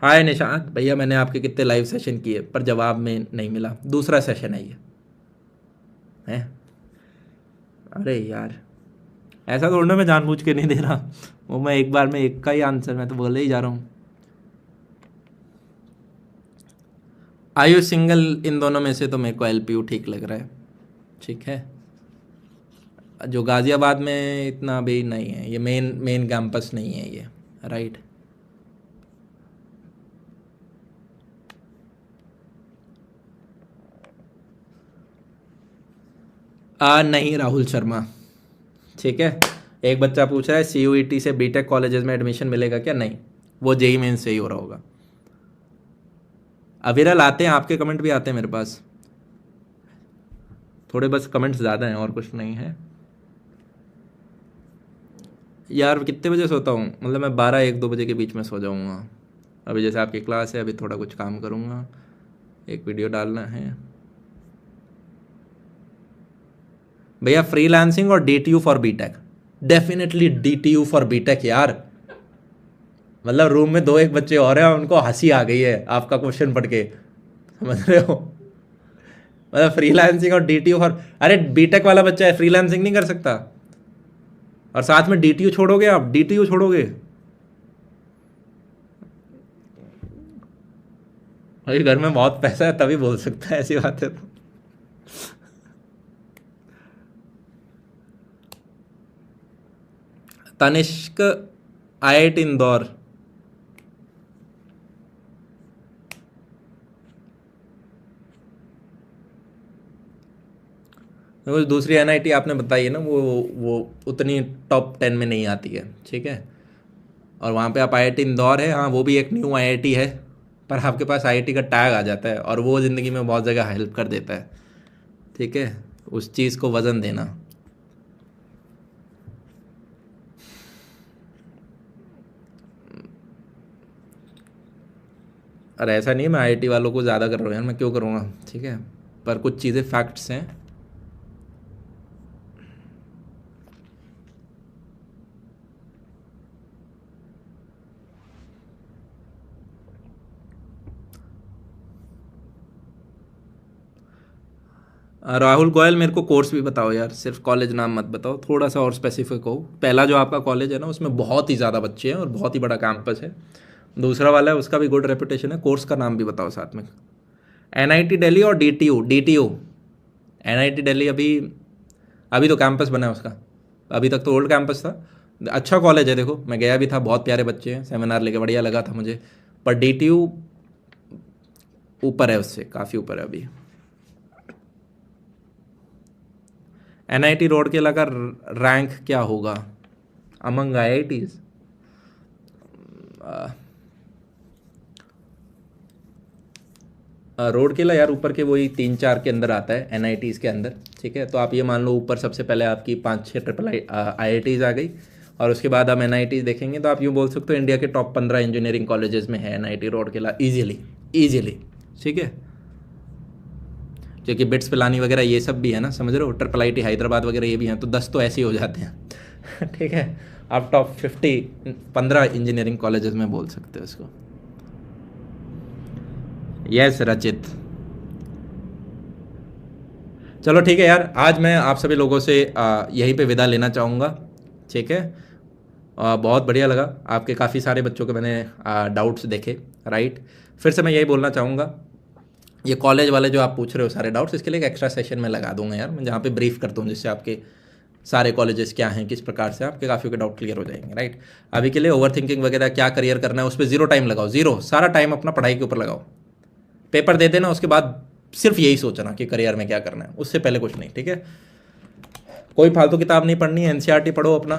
हाय निशांत भैया, मैंने आपके कितने लाइव सेशन किए पर जवाब में नहीं मिला, दूसरा सेशन है ये है। अरे यार ऐसा थोड़ा ना मैं जानबूझ के नहीं दे रहा, वो मैं एक बार में एक का ही आंसर मैं तो बोले ही जा रहा हूँ। आयु सिंगल, इन दोनों में से तो मेरे को एलपीयू ठीक लग रहा है, ठीक है। जो गाज़ियाबाद में इतना भी नहीं है, ये मेन मेन कैंपस नहीं है ये, राइट। नहीं राहुल शर्मा, ठीक है। एक बच्चा पूछ रहा है सीयूईटी से बीटेक कॉलेजेस में एडमिशन मिलेगा क्या, नहीं, वो जेई मेन से ही हो रहा होगा। अविरल आते हैं, आपके कमेंट भी आते हैं मेरे पास, थोड़े बस कमेंट्स ज़्यादा हैं और कुछ नहीं है। यार कितने बजे सोता हूँ, मतलब मैं 12-1-2 बजे के बीच में सो जाऊँगा। अभी जैसे आपकी क्लास है, अभी थोड़ा कुछ काम करूँगा, एक वीडियो डालना है भैया। फ्रीलांसिंग और DTU for BTech, definitely DTU for BTech यार। मतलब रूम में 2-1 बच्चे और हैं, उनको हंसी आ गई है आपका क्वेश्चन पढ़ के, समझ रहे हो। मतलब फ्रीलांसिंग और डीटीयू फॉर, अरे बीटेक वाला बच्चा है फ्रीलांसिंग नहीं कर सकता, और साथ में डीटीयू छोड़ोगे, आप डीटीयू छोड़ोगे भाई, घर में बहुत पैसा है तभी बोल सकता है ऐसी बात है तो। तनिष्क, आईआईटी इंदौर। वो दूसरी एनआईटी आपने बताई है ना, वो उतनी टॉप 10 में नहीं आती है, ठीक है। और वहाँ पे आप आईआईटी इंदौर है, हाँ वो भी एक न्यू आईआईटी है, पर आपके पास आईआईटी का टैग आ जाता है, और वो ज़िंदगी में बहुत जगह हेल्प कर देता है, ठीक है। उस चीज़ को वज़न देना। और ऐसा नहीं है मैं आईआईटी वालों को ज़्यादा कर रहा हूँ यार, मैं क्यों करूँगा, ठीक है। पर कुछ चीज़ें फैक्ट्स हैं। राहुल गोयल, मेरे को कोर्स भी बताओ यार, सिर्फ कॉलेज नाम मत बताओ, थोड़ा सा और स्पेसिफिक हो। पहला जो आपका कॉलेज है ना, उसमें बहुत ही ज़्यादा बच्चे हैं और बहुत ही बड़ा कैंपस है। दूसरा वाला है उसका भी गुड रेपुटेशन है, कोर्स का नाम भी बताओ साथ में। एनआईटी दिल्ली और डीटीयू, डीटीयू एनआईटी दिल्ली अभी अभी तो कैंपस बना है उसका, अभी तक तो ओल्ड कैंपस था। अच्छा कॉलेज है, देखो मैं गया भी था, बहुत प्यारे बच्चे हैं, सेमिनार लेके बढ़िया लगा था मुझे। पर डीटीयू ऊपर है, उससे काफ़ी ऊपर है अभी। एनआईटी रोड के लगा रैंक क्या होगा, अमंग IITs, रोड किला यार ऊपर के वही 3-4 के अंदर आता है NITs के अंदर, ठीक है। तो आप ये मान लो ऊपर सबसे पहले आपकी 5-6 ट्रिपल IITs आ गई, और उसके बाद हम NITs देखेंगे। तो आप यूँ बोल सकते हो इंडिया के टॉप 15 इंजीनियरिंग कॉलेजेस में है NIT रोड किला ईजिली ईजिली, ठीक है। क्योंकि बिट्स पिलानी वगैरह ये सब भी है ना, समझ रहे हो, ट्रिपल IIT हैदराबाद वगैरह ये भी हैं, तो 10 तो ऐसे ही हो जाते हैं ठीक है। आप टॉप 15 इंजीनियरिंग कॉलेजेस में बोल सकते हो इसको। यस रचित, चलो ठीक है यार, आज मैं आप सभी लोगों से यहीं पे विदा लेना चाहूँगा, ठीक है। बहुत बढ़िया लगा, आपके काफ़ी सारे बच्चों के मैंने डाउट्स देखे, राइट। फिर से मैं यही बोलना चाहूँगा, ये कॉलेज वाले जो आप पूछ रहे हो सारे डाउट्स, इसके लिए एक एक्स्ट्रा सेशन में लगा दूंगा यार मैं, जहाँ पे ब्रीफ करता हूँ, जिससे आपके सारे कॉलेजेस क्या हैं, किस प्रकार से आपके काफ़ी के डाउट क्लियर हो जाएंगे, राइट। अभी के लिए ओवर थिंकिंग वगैरह क्या करियर करना है उस पर जीरो टाइम लगाओ, जीरो, सारा टाइम अपना पढ़ाई के ऊपर लगाओ। पेपर दे देना, उसके बाद सिर्फ यही सोचना कि करियर में क्या करना है, उससे पहले कुछ नहीं, ठीक है। कोई फालतू किताब नहीं पढ़नी है, NCERT पढ़ो अपना,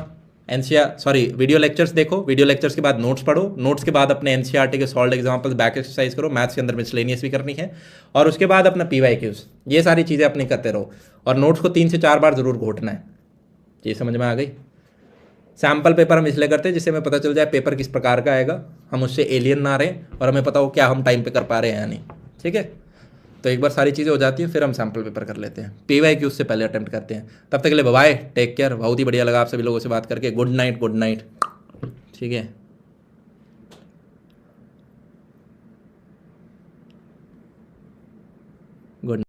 वीडियो लेक्चर्स देखो, वीडियो लेक्चर्स के बाद नोट्स पढ़ो, नोट्स के बाद अपने NCERT के सॉल्व एग्जाम्पल्स बैक एक्सरसाइज करो, मैथ्स के अंदर मिसलेनियस भी करनी है, और उसके बाद अपना PYQs, ये सारी चीज़ें अपनी करते रहो। और नोट्स को 3 से 4 बार जरूर घोटना है, ये समझ में आ गई। सैम्पल पेपर हम इसलिए करते हैं जिससे हमें पता चल जाए पेपर किस प्रकार का आएगा, हम उससे एलियन ना रहे, और हमें पता हो क्या हम टाइम पे कर पा रहे हैं या नहीं, ठीक है। तो एक बार सारी चीज़ें हो जाती हैं, फिर हम सैम्पल पेपर कर लेते हैं, PYQ उससे पहले अटेम्प्ट करते हैं। तब तक के लिए बाय, टेक केयर, बहुत ही बढ़िया लगा आप सभी लोगों से बात करके, गुड नाइट, ठीक है।